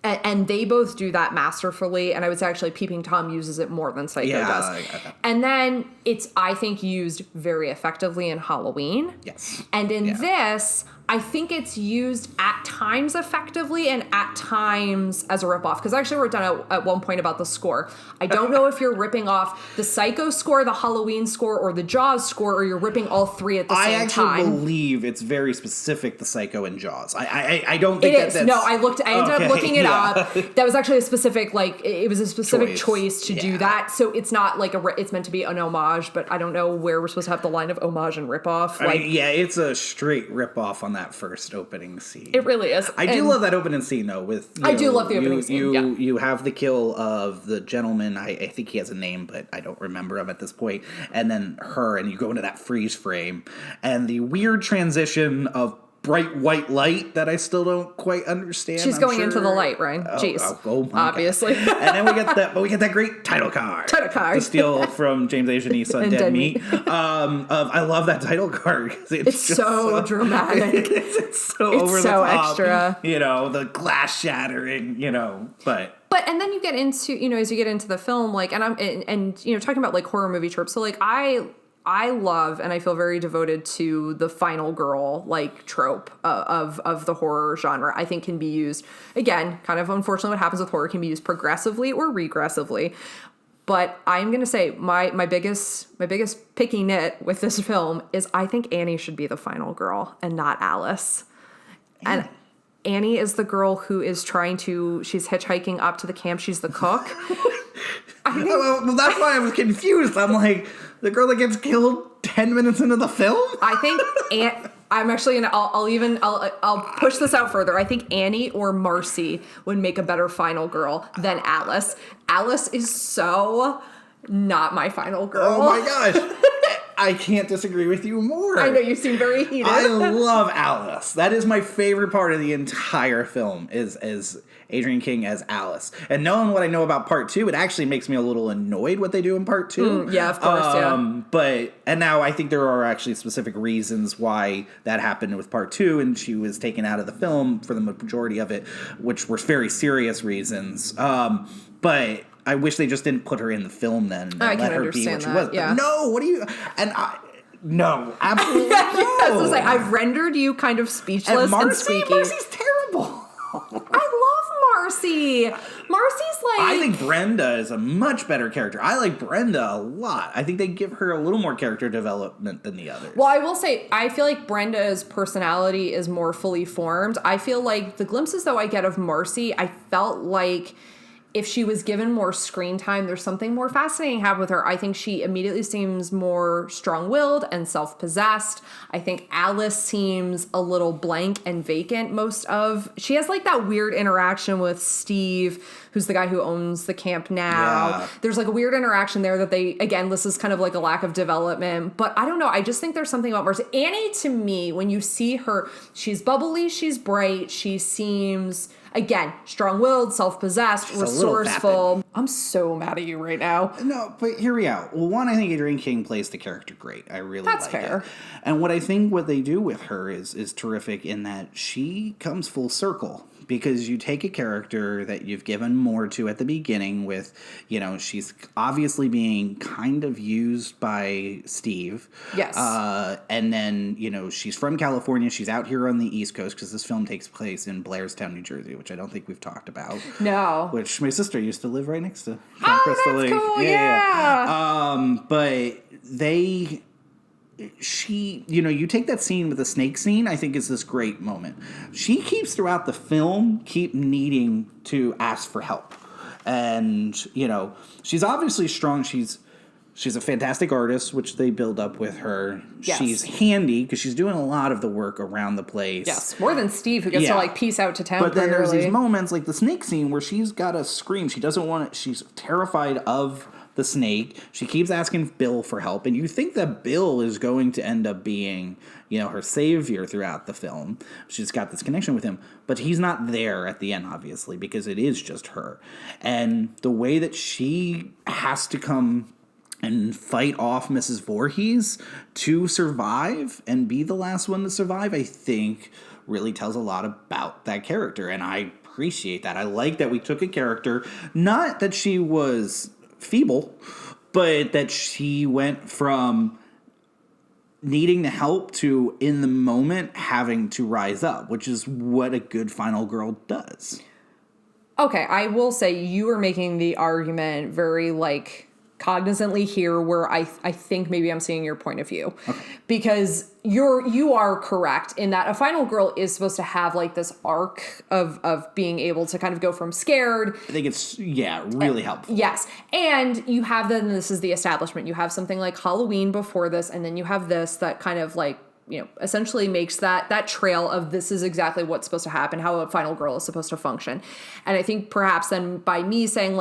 And they both do that masterfully, and I would say actually Peeping Tom uses it more than Psycho does. And then it's, I think, used very effectively in Halloween. Yes. And in this, I think it's used at times effectively and at times as a ripoff. Because I actually wrote down at one point about the score. I don't know if you're ripping off the Psycho score, the Halloween score, or the Jaws score, or you're ripping all three at the same time. I actually believe it's very specific, the Psycho and Jaws. I don't think that's... No, I ended up looking it up. That was actually a specific, it was a specific choice to do that. So it's not like it's meant to be an homage, but I don't know where we're supposed to have the line of homage and ripoff. I mean, it's a straight ripoff on that first opening scene. It really is. I do love that opening scene, though. I do love the opening scene. You have the kill of the gentleman. I think he has a name, but I don't remember him at this point. And then her, and you go into that freeze frame, and the weird transition of bright white light that I still don't quite understand. She's going into the light, Ryan. Jeez. Oh my obviously. God. And then we get that great title card. To steal from James A. Janice on Dead Meat. I love that title card because it's so dramatic. It's so over the top. Extra. The glass shattering. But and then you get into as you get into the film, and talking about horror movie tropes. So I love and I feel very devoted to the final girl trope of the horror genre. I think can be used, again, kind of unfortunately what happens with horror, can be used progressively or regressively. But I'm going to say my biggest picky nit with this film is I think Annie should be the final girl and not Alice. And Annie is the girl who is she's hitchhiking up to the camp. She's the cook. Well, that's why I was confused. I'm like, the girl that gets killed 10 minutes into the film? I think I'm actually gonna. I'll push this out further. I think Annie or Marcy would make a better final girl than Alice. Alice is so not my final girl. Oh my gosh. I can't disagree with you more. I know, you seem very heated. I love Alice. That is my favorite part of the entire film is Adrienne King as Alice. And knowing what I know about part 2, it actually makes me a little annoyed what they do in part 2. Yeah, of course, And now I think there are actually specific reasons why that happened with part 2, and she was taken out of the film for the majority of it, which were very serious reasons. But I wish they just didn't put her in the film then and let her be what she was. Yeah. But no, what do you... No, absolutely no. I was like, I've rendered you kind of speechless and squeaky. Marcy's terrible. I love Marcy. Marcy's like... I think Brenda is a much better character. I like Brenda a lot. I think they give her a little more character development than the others. Well, I will say, I feel like Brenda's personality is more fully formed. I feel like the glimpses, though, I get of Marcy, I felt like if she was given more screen time, there's something more fascinating happening with her. I think she immediately seems more strong-willed and self-possessed. I think Alice seems a little blank and vacant she has like that weird interaction with Steve, who's the guy who owns the camp now. Yeah. There's like a weird interaction there that this is kind of like a lack of development. But I don't know. I just think there's something about Marcy. Annie, to me, when you see her, she's bubbly, she's bright, she seems... Again, strong-willed, self-possessed, resourceful. I'm so mad at you right now. No, but hear me out. Well, one, I think Adrienne King plays the character great. I really like it. That's fair. And what they do with her is terrific in that she comes full circle. Because you take a character that you've given more to at the beginning with, she's obviously being kind of used by Steve. Yes. And then, she's from California. She's out here on the East Coast because this film takes place in Blairstown, New Jersey, which I don't think we've talked about. No. Which my sister used to live right next to. Crystal Lake. Cool. Yeah. But you take that scene with the snake scene, I think is this great moment. She keeps throughout the film needing to ask for help. And, she's obviously strong. She's a fantastic artist, which they build up with her. Yes. She's handy because she's doing a lot of the work around the place. Yes, more than Steve, who gets to peace out to town. But then there's these moments like the snake scene where she's got to scream. She doesn't want it. She's terrified of the snake. She keeps asking Bill for help, and you think that Bill is going to end up being, her savior throughout the film. She's got this connection with him, but he's not there at the end, obviously, because it is just her. And the way that she has to come and fight off Mrs. Voorhees to survive and be the last one to survive, I think really tells a lot about that character, and I appreciate that. I like that we took a character, not that she was feeble, but that she went from needing the help to, in the moment, having to rise up, which is what a good final girl does. Okay, I will say you are making the argument very, cognizantly here where I think maybe I'm seeing your point of view. Okay. Because you are correct in that a final girl is supposed to have this arc of being able to kind of go from scared. I think it's really helpful. Yes. And you have this is the establishment. You have something like Halloween before this, and then you have this that kind of essentially makes that trail of this is exactly what's supposed to happen, how a final girl is supposed to function. And I think perhaps then by me saying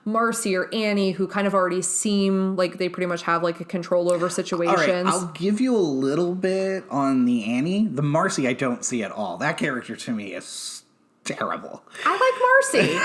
Marcy or Annie, who kind of already seem like they pretty much have a control over situations. All right, I'll give you a little bit on the Annie. The Marcy I don't see at all. That character to me is terrible. I like Marcy.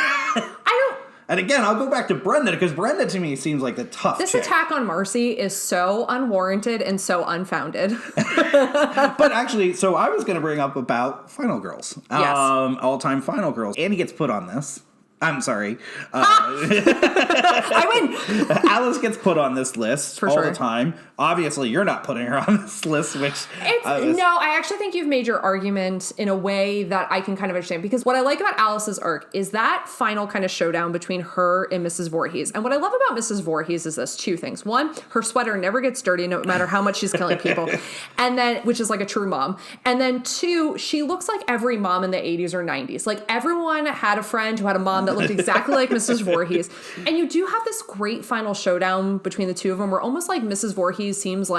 And again, I'll go back to Brenda, because Brenda to me seems like the tough This chick. attack on Marcy is so unwarranted and so unfounded. But actually, so I was going to bring up about Final Girls. Yes. All-time Final Girls. Annie gets put on this. I'm sorry. I win. Alice gets put on this list all the time. Obviously, you're not putting her on this list, which... No, I actually think you've made your argument in a way that I can kind of understand. Because what I like about Alice's arc is that final kind of showdown between her and Mrs. Voorhees. And what I love about Mrs. Voorhees is this, two things. One, her sweater never gets dirty no matter how much she's killing people. And then, which is like a true mom. And then two, she looks like every mom in the 80s or 90s. Everyone had a friend who had a mom that looked exactly like Mrs. Voorhees. And you do have this great final showdown between the two of them where almost Mrs. Voorhees seems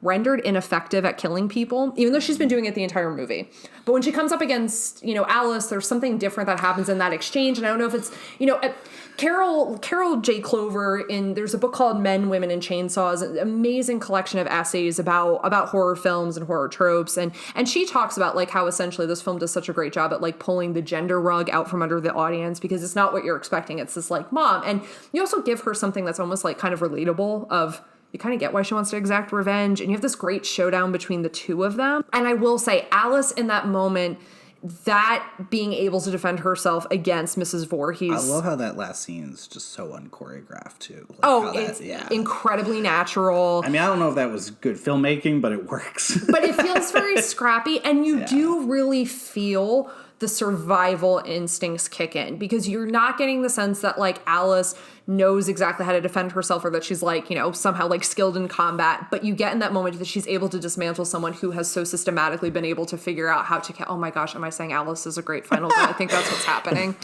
rendered ineffective at killing people, even though she's been doing it the entire movie. But when she comes up against, Alice, there's something different that happens in that exchange. And I don't know if it's, Carol J. Clover there's a book called Men, Women, and Chainsaws, an amazing collection of essays about horror films and horror tropes. And she talks about how essentially this film does such a great job at pulling the gender rug out from under the audience, because it's not what you're expecting. It's this mom. And you also give her something that's almost kind of relatable of, you kind of get why she wants to exact revenge. And you have this great showdown between the two of them. And I will say, Alice in that moment, that being able to defend herself against Mrs. Voorhees. I love how that last scene is just so unchoreographed, too. It's incredibly natural. I mean, I don't know if that was good filmmaking, but it works. But it feels very scrappy. And you do really feel the survival instincts kick in, because you're not getting the sense that like Alice knows exactly how to defend herself, or that she's like, you know, somehow like skilled in combat, but you get in that moment that she's able to dismantle someone who has so systematically been able to figure out how to oh my gosh, am I saying Alice is a great final girl? I think that's what's happening.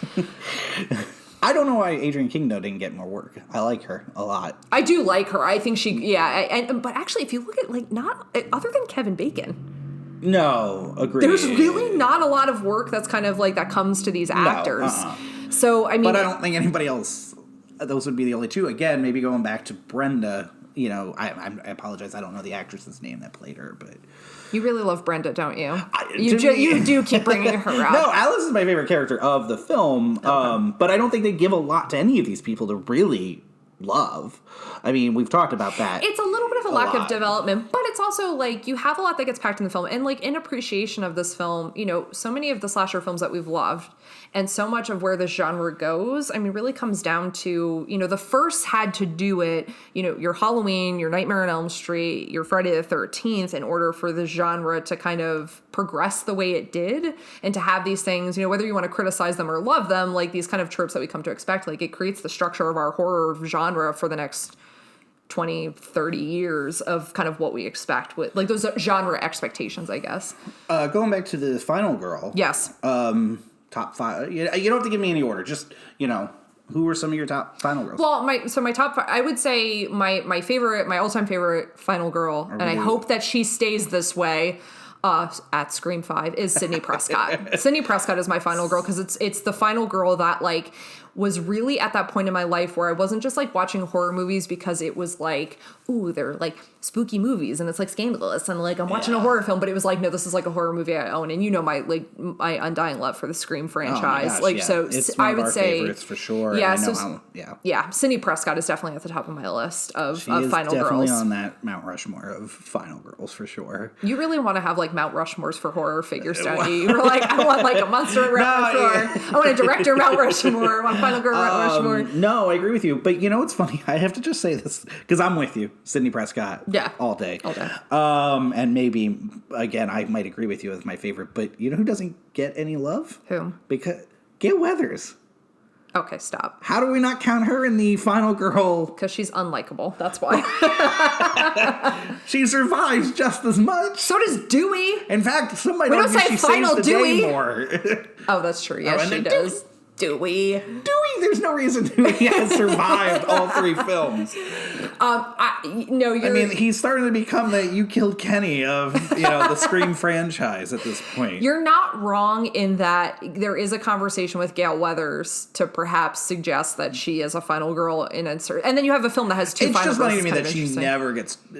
I don't know why Adrienne King, though, didn't get more work. I like her a lot. I do like her. I think but actually, if you look at, like, not, other than Kevin Bacon. No, agreed. There's really not a lot of work that's kind of, like, that comes to these actors. So, I mean. But I don't think anybody else, those would be the only two. Again, maybe going back to Brenda, you know, I apologize, I don't know the actress's name that played her, but. You really love Brenda, don't you? You do keep bringing her up. No, Alice is my favorite character of the film, but I don't think they give a lot to any of these people to really love. I mean, we've talked about that. It's a little bit of a lack of development, but it's also like you have a lot that gets packed in the film. And like in appreciation of this film, you know, so many of the slasher films that we've loved and so much of where this genre goes, I mean, really comes down to, you know, the first had to do it, you know, your Halloween, your Nightmare on Elm Street, your Friday the 13th, in order for the genre to kind of progress the way it did and to have these things, you know, whether you want to criticize them or love them, like these kind of tropes that we come to expect, like it creates the structure of our horror genre for the next 20, 30 years of kind of what we expect with like those genre expectations, I guess. Going back to the final girl. Yes. Top five. You don't have to give me any order. Just, you know, who were some of your top final girls? Well, my top five, I would say my favorite, my all-time favorite final girl, and I hope that she stays this way at Scream 5, is Sidney Prescott. Sidney Prescott is my final girl because it's the final girl that like was really at that point in my life where I wasn't just like watching horror movies because it was like, ooh, they're like spooky movies and it's like scandalous and like I'm watching a horror film, but it was like, no, this is like a horror movie I own. And you know my undying love for the Scream franchise. So it's I would say favorites for sure. Yeah, Sidney Prescott is definitely at the top of my list of final girls. Definitely on that Mount Rushmore of final girls for sure. You really want to have like Mount Rushmores for horror figures, don't you? You're like, I want like a monster Mount Rushmore. I want a director Mount Rushmore. I want final girl Mount Rushmore. No, I agree with you. But you know what's funny? I have to just say this because I'm with you, Sidney Prescott. Yeah, all day. And maybe again, I might agree with you as my favorite. But you know who doesn't get any love? Who? Because Gail Weathers. Okay, stop. How do we not count her in the final girl? Because she's unlikable. That's why. She survives just as much. So does Dewey. In fact, somebody we don't say she final saves the Dewey. Day more. Oh, that's true. Yes, she does. Dewey. There's no reason Dewey has survived all three films. I mean, he's starting to become the You Killed Kenny of, you know, the Scream franchise at this point. You're not wrong in that there is a conversation with Gail Weathers to perhaps suggest that she is a final girl in insert. And then you have a film that has two final girls. It's just funny to me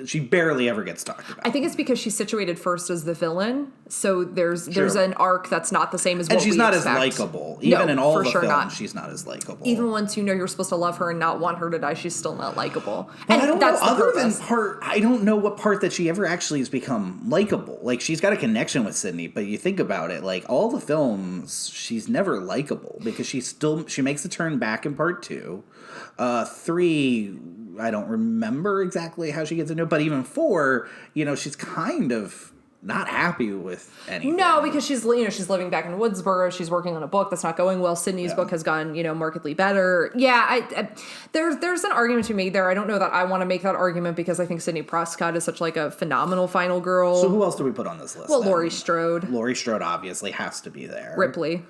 that she barely ever gets talked about. I think it's because she's situated first as the villain. So there's an arc that's not the same as what we expect. And she's not as likable. Even in all the films, not. She's not as likable. Even once you know you're supposed to love her and not want her to die, she's still not likable. But I don't know, other than I don't know what part that she ever actually has become likable. Like, she's got a connection with Sidney, but you think about it, like, all the films, she's never likable because she makes the turn back in part 2. 3, I don't remember exactly how she gets into it, but even 4, you know, she's kind of not happy with anything. No, because she's living back in Woodsboro. She's working on a book that's not going well. Sydney's book has gone, markedly better. Yeah, there's an argument to be made there. I don't know that I want to make that argument because I think Sidney Prescott is such like a phenomenal final girl. So who else do we put on this list? Well, Laurie Strode. Laurie Strode obviously has to be there. Ripley.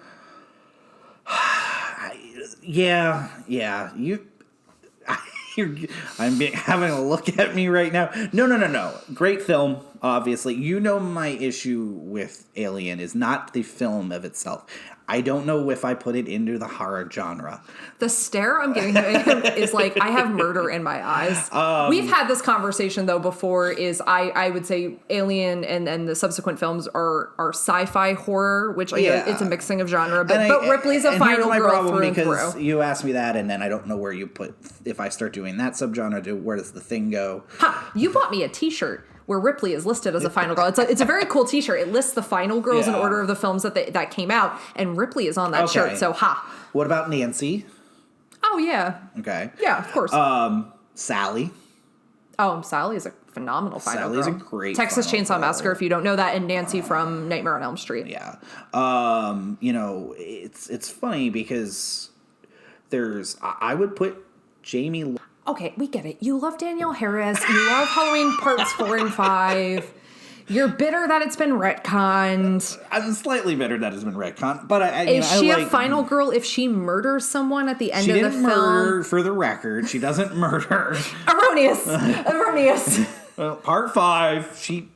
Yeah. I'm having a look at me right now. No. Great film, obviously. You know my issue with Alien is not the film of itself. I don't know if I put it into the horror genre. The stare I'm giving him is like, I have murder in my eyes. We've had this conversation, though, before, is I would say Alien and the subsequent films are sci-fi horror, which it's a mixing of genre. But Ripley's a final girl through and through. You asked me that, and then I don't know where you put, if I start doing that subgenre, where does the thing go? You bought me a t-shirt where Ripley is listed as a final girl. It's a very cool t-shirt. It lists the final girls in order of the films that came out, and Ripley is on that shirt, so What about Nancy? Oh, yeah. Okay. Yeah, of course. Sally. Oh, Sally is a phenomenal final Sally's girl. a great Texas final Chainsaw girl. Massacre, if you don't know that, and Nancy from Nightmare on Elm Street. Yeah. It's funny because I would put Jamie... Okay, we get it. You love Danielle Harris. You love Halloween parts 4 and 5. You're bitter that it's been retconned. I'm slightly bitter that it's been retconned, but Is she a final girl if she murders someone at the end of the film? She didn't murder, for the record. She doesn't murder. Erroneous. Well, part 5, she,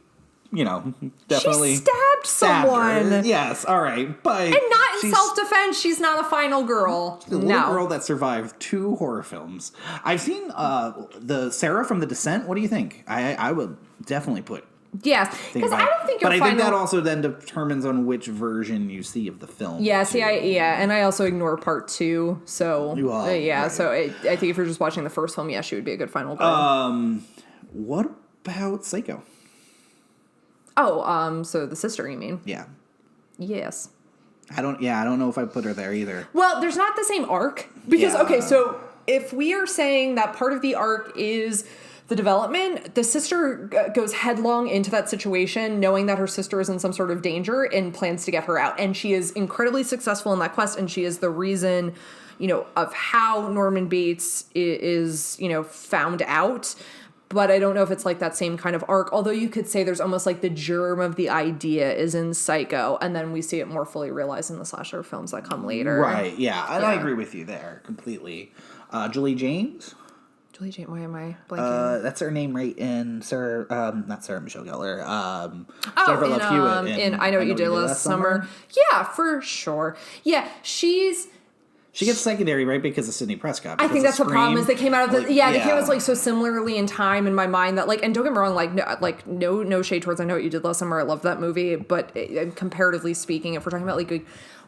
definitely... She stabbed someone. Her. Yes, all right, but... And not in self-defense. She's not a final girl. The little girl that survived 2 horror films. I've seen the Sarah from The Descent. What do you think? I would definitely put... Yes, because I don't think you're final... But I think that also then determines on which version you see of the film. Yeah, and I also ignore part 2, so... right. So I think if you're just watching the first film, she would be a good final girl. What about Psycho? Oh, so the sister, you mean? Yeah. Yes. I don't know if I put her there either. Well, there's not the same arc. Because, so if we are saying that part of the arc is... the development, the sister goes headlong into that situation knowing that her sister is in some sort of danger and plans to get her out. And she is incredibly successful in that quest, and she is the reason, of how Norman Bates is, found out. But I don't know if it's like that same kind of arc, although you could say there's almost like the germ of the idea is in Psycho, and then we see it more fully realized in the slasher films that come later. Right, yeah. And I agree with you there completely. Julie James? Julie Jane, why am I blanking? That's her name right in not Sarah Michelle Gellar. Jennifer Love Hewitt in I Know What You Did Last Summer. Yeah, for sure. Yeah, she gets secondary, right, because of Sidney Prescott. I think that's the problem is they came out of the they came out like so similarly in time in my mind that and don't get me wrong, no shade towards I Know What You Did Last Summer. I love that movie, but comparatively speaking, if we're talking about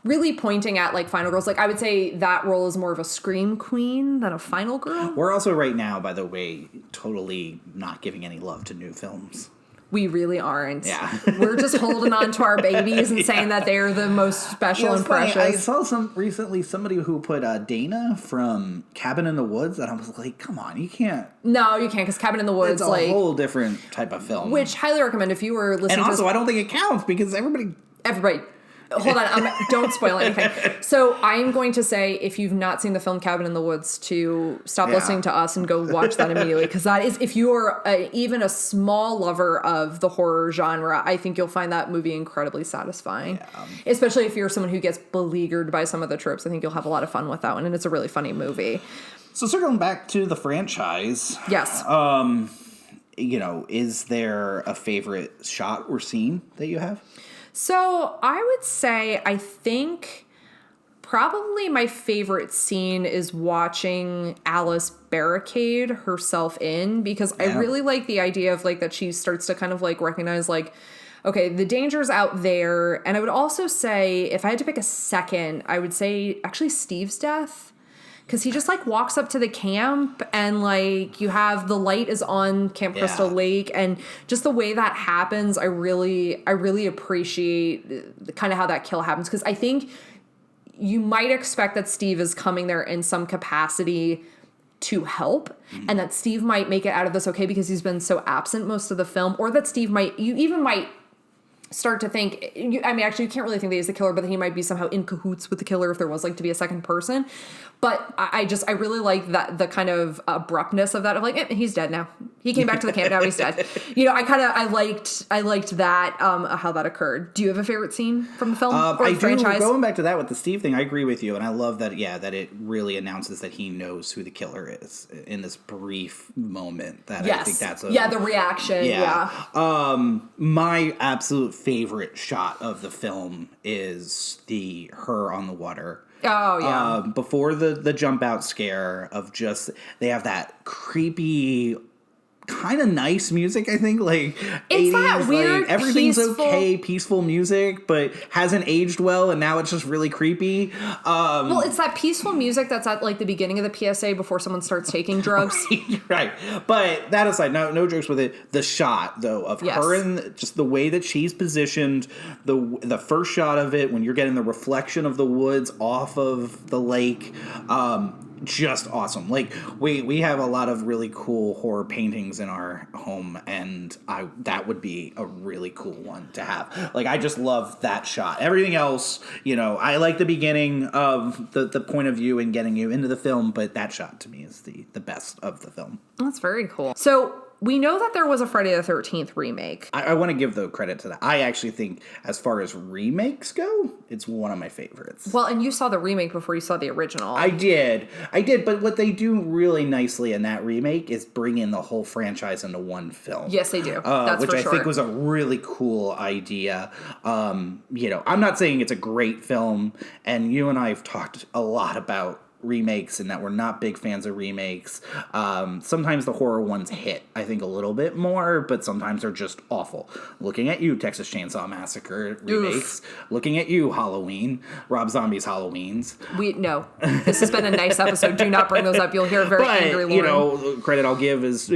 really pointing at final girls, I would say that role is more of a scream queen than a final girl. We're also right now, by the way, totally not giving any love to new films. We really aren't. Yeah. We're just holding on to our babies and saying that they're the most special and precious. I saw somebody who put Dana from Cabin in the Woods, and I was like, come on, you can't. No, you can't, because Cabin in the Woods, it's a whole different type of film. Which highly recommend if you were listening to this. And also, I don't think it counts, because everybody... Hold on, don't spoil anything. So I'm going to say, if you've not seen the film Cabin in the Woods, to stop listening to us and go watch that immediately. Because that is, if you are even a small lover of the horror genre, I think you'll find that movie incredibly satisfying. Yeah. Especially if you're someone who gets beleaguered by some of the tropes. I think you'll have a lot of fun with that one. And it's a really funny movie. So circling back to the franchise. Yes. Is there a favorite shot or scene that you have? So I would say, I think probably my favorite scene is watching Alice barricade herself in, because I really like the idea of that she starts to kind of recognize okay, the danger's out there. And I would also say, if I had to pick a second, I would say actually Steve's death. Because he just walks up to the camp and you have the light is on Camp Crystal Lake, and just the way that happens, I really appreciate kind of how that kill happens, because I think you might expect that Steve is coming there in some capacity to help, and that Steve might make it out of this okay because he's been so absent most of the film, or that Steve might start to think, actually you can't really think that he's the killer, but that he might be somehow in cahoots with the killer if there was to be a second person. But I really like that, the kind of abruptness of that, of he's dead now. He came back to the camp, now he's dead. I liked that, how that occurred. Do you have a favorite scene from the film or the franchise? Going back to that with the Steve thing, I agree with you, and I love that, that it really announces that he knows who the killer is in this brief moment. I think that's the reaction. My absolute favorite shot of the film is her on the water. Oh, yeah. Before the jump out scare of they have that creepy, kind of nice music, I think, it's 80s, that weird, everything's peaceful... okay, peaceful music, but hasn't aged well, and now it's just really creepy. Well, it's that peaceful music that's at the beginning of the PSA before someone starts taking drugs. Right. But that aside, no jokes with it. The shot, though, of her and just the way that she's positioned, the first shot of it when you're getting the reflection of the woods off of the lake, just awesome. Like we have a lot of really cool horror paintings in our home, and that would be a really cool one to have. Like I just love that shot. Everything else, I like the beginning of the point of view and getting you into the film, but that shot to me is the best of the film. That's very cool. So we know that there was a Friday the 13th remake. I want to give the credit to that. I actually think, as far as remakes go, it's one of my favorites. Well, and you saw the remake before you saw the original. I did. But what they do really nicely in that remake is bring in the whole franchise into one film. Yes, they do. That's which for I sure. think was a really cool idea. I'm not saying it's a great film, and you and I have talked a lot about remakes and that we're not big fans of remakes. Sometimes the horror ones hit, I think, a little bit more, but sometimes they're just awful. Looking at you, Texas Chainsaw Massacre remakes. Oof. Looking at you, Halloween. Rob Zombie's Halloweens. No. This has been a nice episode. Do not bring those up. You'll hear a very angry Lauren. Credit I'll give is,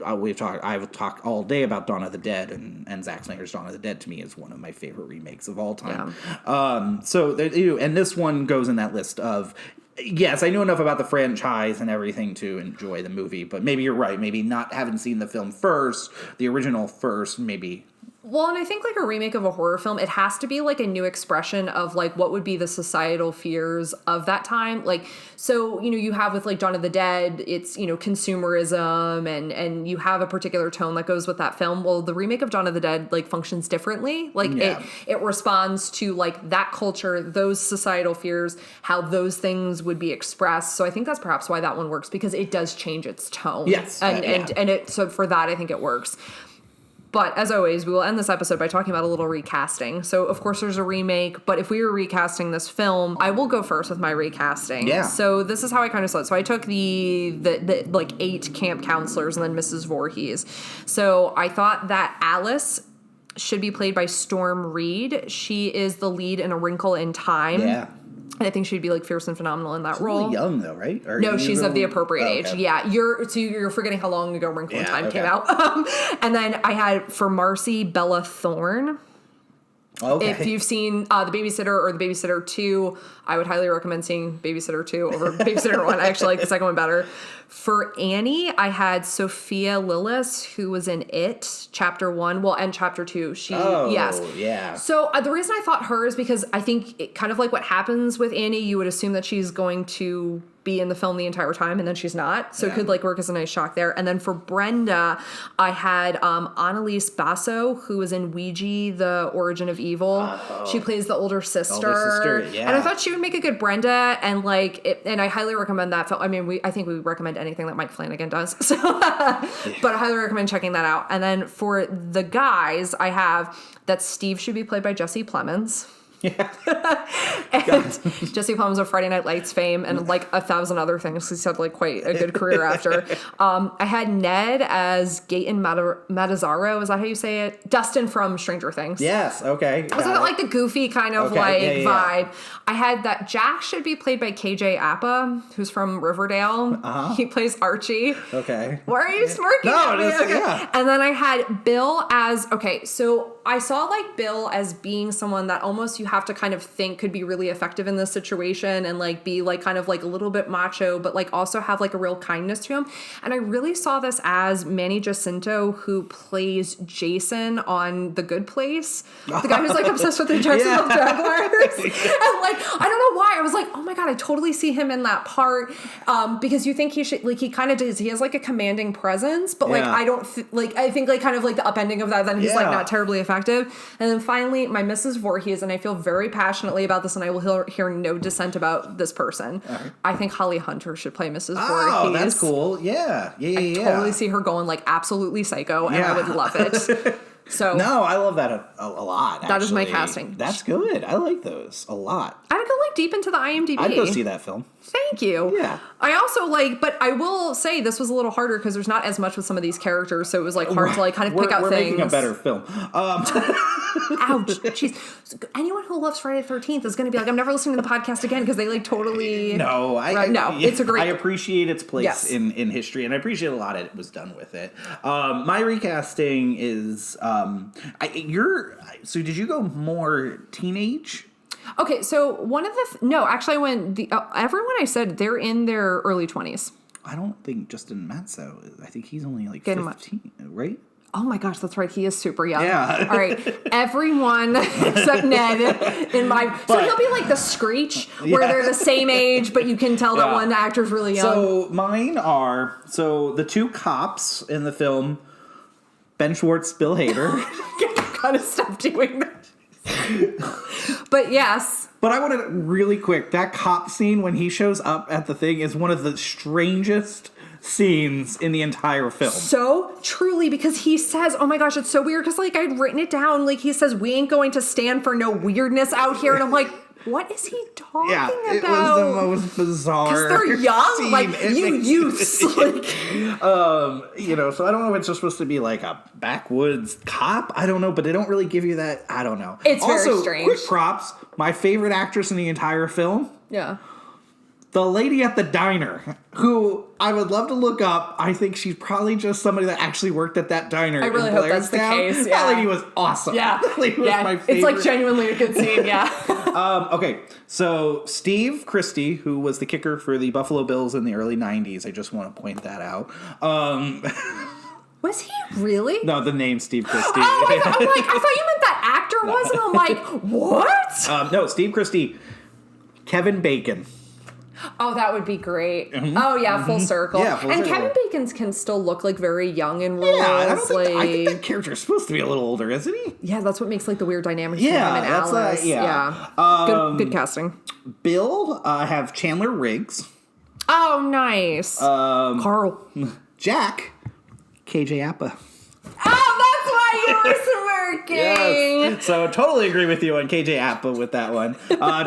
I've talked all day about Dawn of the Dead, and Zack Snyder's Dawn of the Dead to me is one of my favorite remakes of all time. Yeah. And this one goes in that list of, yes, I knew enough about the franchise and everything to enjoy the movie, but maybe you're right. Maybe not having seen the film first, the original first, maybe. Well, and I think like a remake of a horror film, it has to be like a new expression of like what would be the societal fears of that time. Like, so, you have with like Dawn of the Dead, it's, consumerism and you have a particular tone that goes with that film. Well, the remake of Dawn of the Dead like functions differently. Like it responds to like that culture, those societal fears, how those things would be expressed. So I think that's perhaps why that one works, because it does change its tone. Yes. So for that, I think it works. But as always, we will end this episode by talking about a little recasting. So, of course, there's a remake, but if we were recasting this film, I will go first with my recasting. Yeah. So this is how I kind of saw it. So I took the like 8 camp counselors and then Mrs. Voorhees. So I thought that Alice should be played by Storm Reed. She is the lead in A Wrinkle in Time. Yeah. And I think she'd be like fierce and phenomenal in that She's role. Really young though, right? No, she's of the appropriate age. Yeah, you're forgetting how long ago Wrinkle in Time came out. And then I had for Marcy, Bella Thorne. Okay. If you've seen The Babysitter or The Babysitter 2, I would highly recommend seeing Babysitter 2 over Babysitter 1. I actually like the second one better. For Annie, I had Sophia Lillis, who was in It, Chapter 1, and Chapter 2. Yeah. So the reason I thought her is because I think kind of like what happens with Annie, you would assume that she's going to be in the film the entire time, and then she's not. So it could like work as a nice shock there. And then for Brenda, I had Annalise Basso, who was in Ouija, The Origin of Evil. She plays the older sister. And I thought she would make a good Brenda, and and I highly recommend that film. I mean, I think we recommend anything that Mike Flanagan does. So, but I highly recommend checking that out. And then for the guys, I have that Steve should be played by Jesse Plemons. Yeah. And Jesse Plemons of Friday Night Lights fame and like 1,000 other things. He's had like quite a good career after. I had Ned as Gaten Matazzaro. Is that how you say it? Dustin from Stranger Things. Yes. Okay. Was it like the goofy kind of vibe? I had that Jack should be played by KJ Apa, who's from Riverdale. He plays Archie. Okay. Why are you smirking? No, yeah. And then I had Bill as so I saw like Bill as being someone that almost you have to kind of think could be really effective in this situation and like be like kind of like a little bit macho, but like also have like a real kindness to him. And I really saw this as Manny Jacinto, who plays Jason on The Good Place, the guy who's like obsessed with the Jacksonville Jaguars. And like I don't know why I was like, oh my god, I totally see him in that part, because you think he should like he kind of does. He has like a commanding presence, but like I don't I think like kind of like the upending of that, then he's like not terribly effective. And then finally, my Mrs. Voorhees, and I feel very passionately about this, and I will hear no dissent about this person. Right. I think Holly Hunter should play Mrs. Voorhees. Oh, that's cool. Yeah. I totally see her going like absolutely psycho, and I would love it. So no, I love that a lot. That is my casting. That's good. I like those a lot. I'd go like deep into the IMDb. I'd go see that film. Thank you. Yeah. I also but I will say this was a little harder because there's not as much with some of these characters, so it was like hard to like kind of pick out things. We're making a better film. Ouch. Jeez. Anyone who loves Friday the 13th is going to be like, I'm never listening to the podcast again because they like totally. No, it's a great. I appreciate its place in history, and I appreciate a lot of it was done with it. My recasting is, so did you go more teenage? Okay, so one of the no, actually, I went everyone I said they're in their early 20s. I don't think Justin Matzo is. I think he's only like 15, right? Oh my gosh, that's right. He is super young. Yeah. All right. Everyone except Ned in my... So he'll be like the Screech, where they're the same age, but you can tell that one actor's really young. So mine are... So the two cops in the film, Ben Schwartz, Bill Hader. You gotta stop doing that. But yes. But I want to... Really quick, that cop scene when he shows up at the thing is one of the strangest scenes in the entire film. So truly, because he says, oh my gosh, it's so weird, because like I'd written it down, like he says, we ain't going to stand for no weirdness out here, and I'm like, what is he talking about? It was the most bizarre. Because they're young, scene. like you youths, like so I don't know if it's just supposed to be like a backwoods cop. I don't know, but they don't really give you that. I don't know. It's also, very strange. Quick props. My favorite actress in the entire film. Yeah. The lady at the diner, who I would love to look up. I think she's probably just somebody that actually worked at that diner. I really hope that's the case. Yeah. That lady was awesome. Yeah. That lady was my favorite. It's like genuinely a good scene, yeah. Okay, so Steve Christie, who was the kicker for the Buffalo Bills in the early 90s, I just want to point that out. Was he really? No, the name Steve Christie. Oh, I thought you meant that actor was, and I'm like, what? No, Steve Christie, Kevin Bacon. Oh, that would be great. Mm-hmm. Oh, yeah, full circle. Yeah, full circle. Kevin Bacon's can still look like very young in roles. Yeah, I think that character's supposed to be a little older, isn't he? Yeah, that's what makes like the weird dynamic between him and Alice. Good casting. Bill, I have Chandler Riggs. Oh, nice. Carl. Jack, KJ Apa. Oh, that's why you were smirking. Yes. So totally agree with you on KJ Apa with that one.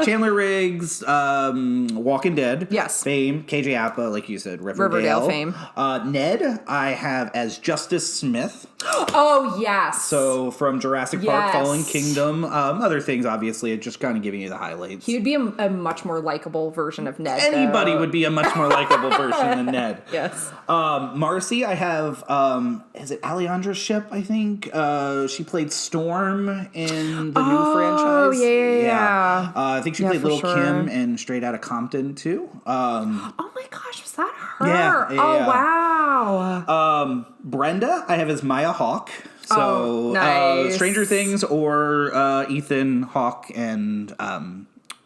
Chandler Riggs, Walking Dead. Yes. Fame. KJ Apa, like you said, Riverdale fame. Ned, I have as Justice Smith. Oh, yes. So from Jurassic Park, Fallen Kingdom, other things, obviously, just kind of giving you the highlights. He would be a much more likable version of Ned. Anybody would be a much more likable version than Ned. Yes. Marcy, I have, is it Alejandra Shipp, I think? She played Storm in the new franchise. Oh, yeah. I think she played Little Kim in Straight Outta Compton, too. Oh, my gosh, was that her? Yeah. Wow. Brenda, I have as Maya Hawke. So, nice. Stranger Things or Ethan Hawke and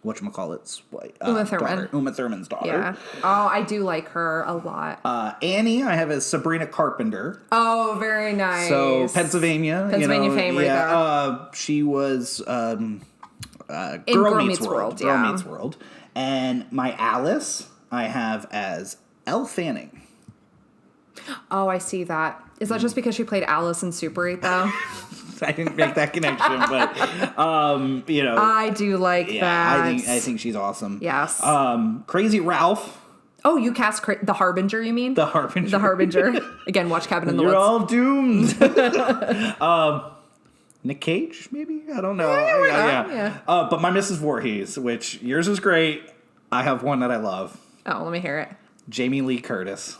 whatchamacallit's Uma Thurman. daughter, Uma Thurman's daughter. Yeah. Oh, I do like her a lot. Annie, I have as Sabrina Carpenter. Oh, very nice. So Pennsylvania fame right there. She was Girl Meets World. Girl Meets World. And my Alice, I have as Elle Fanning. Oh, I see that. Is that just because she played Alice in Super 8, though? I didn't make that connection, but I do like that. I think she's awesome. Yes. Crazy Ralph. Oh, you cast The Harbinger, you mean? The Harbinger. The Harbinger. Again, watch Cabin in the You're Woods. all doomed. Nick Cage, maybe? I don't know. Yeah. But my Mrs. Voorhees, which yours is great. I have one that I love. Oh, let me hear it. Jamie Lee Curtis.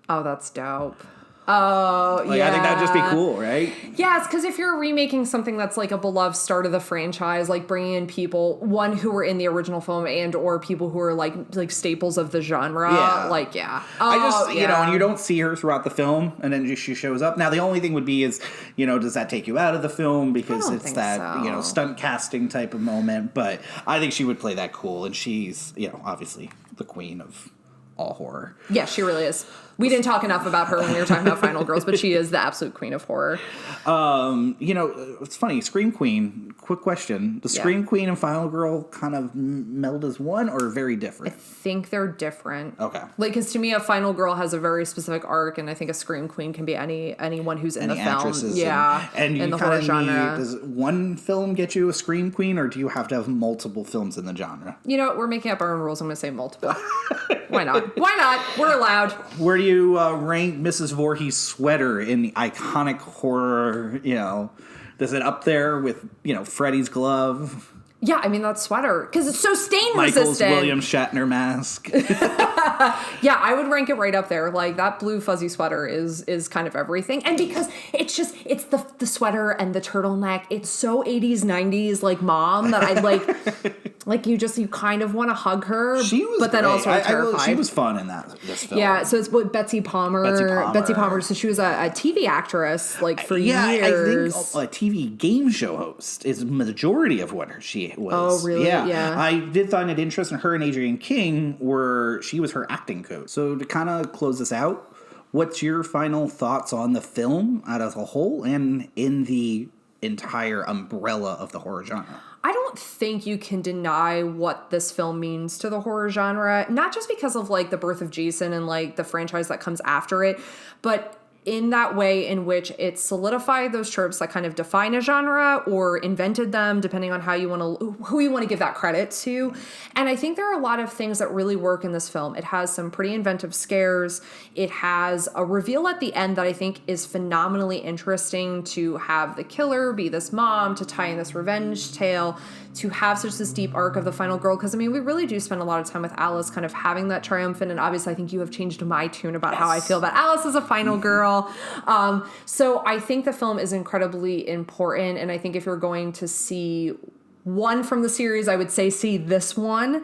Oh, that's dope. Oh, yeah. I think that'd just be cool, right? Yes, because if you're remaking something that's like a beloved start of the franchise, like bringing in people, one who were in the original film and or people who are like staples of the genre, Oh, and you don't see her throughout the film, and then she shows up. Now, the only thing would be is, does that take you out of the film? Because it's that, stunt casting type of moment. But I think she would play that cool, and she's, obviously the queen of all horror. Yeah, she really is. We didn't talk enough about her when we were talking about Final Girls, but she is the absolute queen of horror. It's funny. Scream Queen, quick question. Does Scream Queen and Final Girl kind of meld as one or very different? I think they're different. Okay. Because to me, a Final Girl has a very specific arc, and I think a Scream Queen can be anyone who's in the film. And in the horror genre. Does one film get you a Scream Queen, or do you have to have multiple films in the genre? We're making up our own rules. I'm going to say multiple. Why not? Why not? We're allowed. Where do you rank Mrs. Voorhees' sweater in the iconic horror, Does it up there with, Freddy's glove? Yeah, I mean, that sweater, because it's so stain Michael's resistant. William Shatner mask. Yeah, I would rank it right up there. Like, that blue fuzzy sweater is kind of everything. And because it's the sweater and the turtleneck. It's so 80s, 90s, like, mom, that I like, you kind of want to hug her. She was but then great. also terrified. She was fun in this film. Yeah, so it's what Betsy Palmer. So she was a TV actress, like, for years. I think a TV game show host is majority of what she was. Oh, really? Yeah. I did find it interesting. Her and Adrienne King she was her acting coach. So to kind of close this out, what's your final thoughts on the film as a whole and in the entire umbrella of the horror genre? I don't think you can deny what this film means to the horror genre, not just because of, like, the birth of Jason and, like, the franchise that comes after it, but in that way in which it solidified those tropes that kind of define a genre or invented them, depending on who you want to give that credit to. And I think there are a lot of things that really work in this film. It has some pretty inventive scares. It has a reveal at the end that I think is phenomenally interesting, to have the killer be this mom, to tie in this revenge tale, to have such this deep arc of the final girl. Because, I mean, we really do spend a lot of time with Alice kind of having that triumphant, and obviously I think you have changed my tune about how I feel about Alice as a final girl. So I think the film is incredibly important, and I think if you're going to see one from the series, I would say see this one.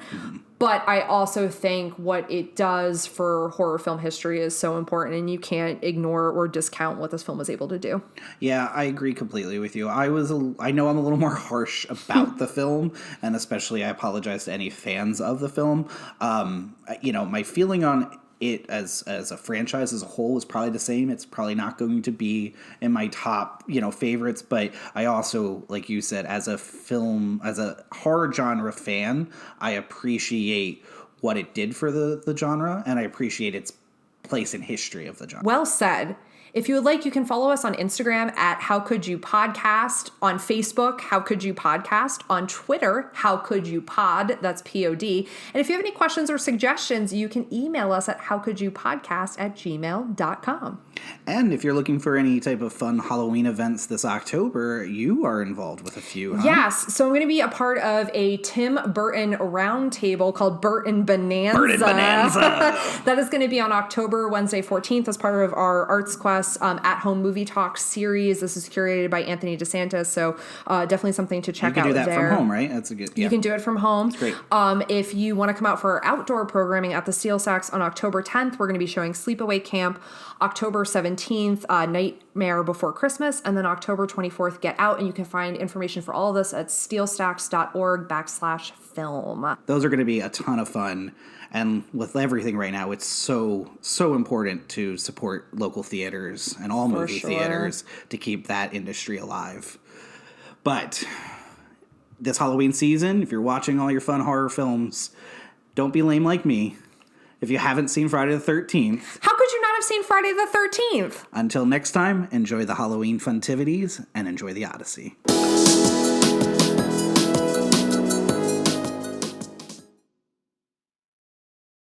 But I also think what it does for horror film history is so important, and you can't ignore or discount what this film was able to do. Yeah, I agree completely with you. I know I'm a little more harsh about the film, and especially I apologize to any fans of the film. My feeling on it as a franchise as a whole is probably the same. It's probably not going to be in my top, favorites, but I also, like you said, as a horror genre fan, I appreciate what it did for the genre, and I appreciate its place in history of the genre. Well said. If you would like, you can follow us on Instagram at How Could You Podcast, on Facebook, How Could You Podcast, on Twitter, How Could You Pod, that's P-O-D. And if you have any questions or suggestions, you can email us at howcouldyoupodcast@gmail.com. And if you're looking for any type of fun Halloween events this October, you are involved with a few, huh? Yes. So I'm going to be a part of a Tim Burton roundtable called Burton Bonanza. Burton Bonanza! That is going to be on October, Wednesday 14th, as part of our Arts Quest at-home movie talk series. This is curated by Anthony DeSantis, so definitely something to check out there. You can do that from home, right? That's a good. Yeah. You can do it from home. That's great. If you want to come out for our outdoor programming at the Steel Stacks on October 10th, we're going to be showing Sleepaway Camp. October 17th, Nightmare Before Christmas, and then October 24th, Get Out. And you can find information for all of this at steelstacks.org/film. Those are going to be a ton of fun. And with everything right now, it's so important to support local theaters and all movie theaters to keep that industry alive. But this Halloween season, if you're watching all your fun horror films, don't be lame like me. If you haven't seen Friday the 13th... How could you not have seen Friday the 13th? Until next time, enjoy the Halloween funtivities and enjoy the Odyssey.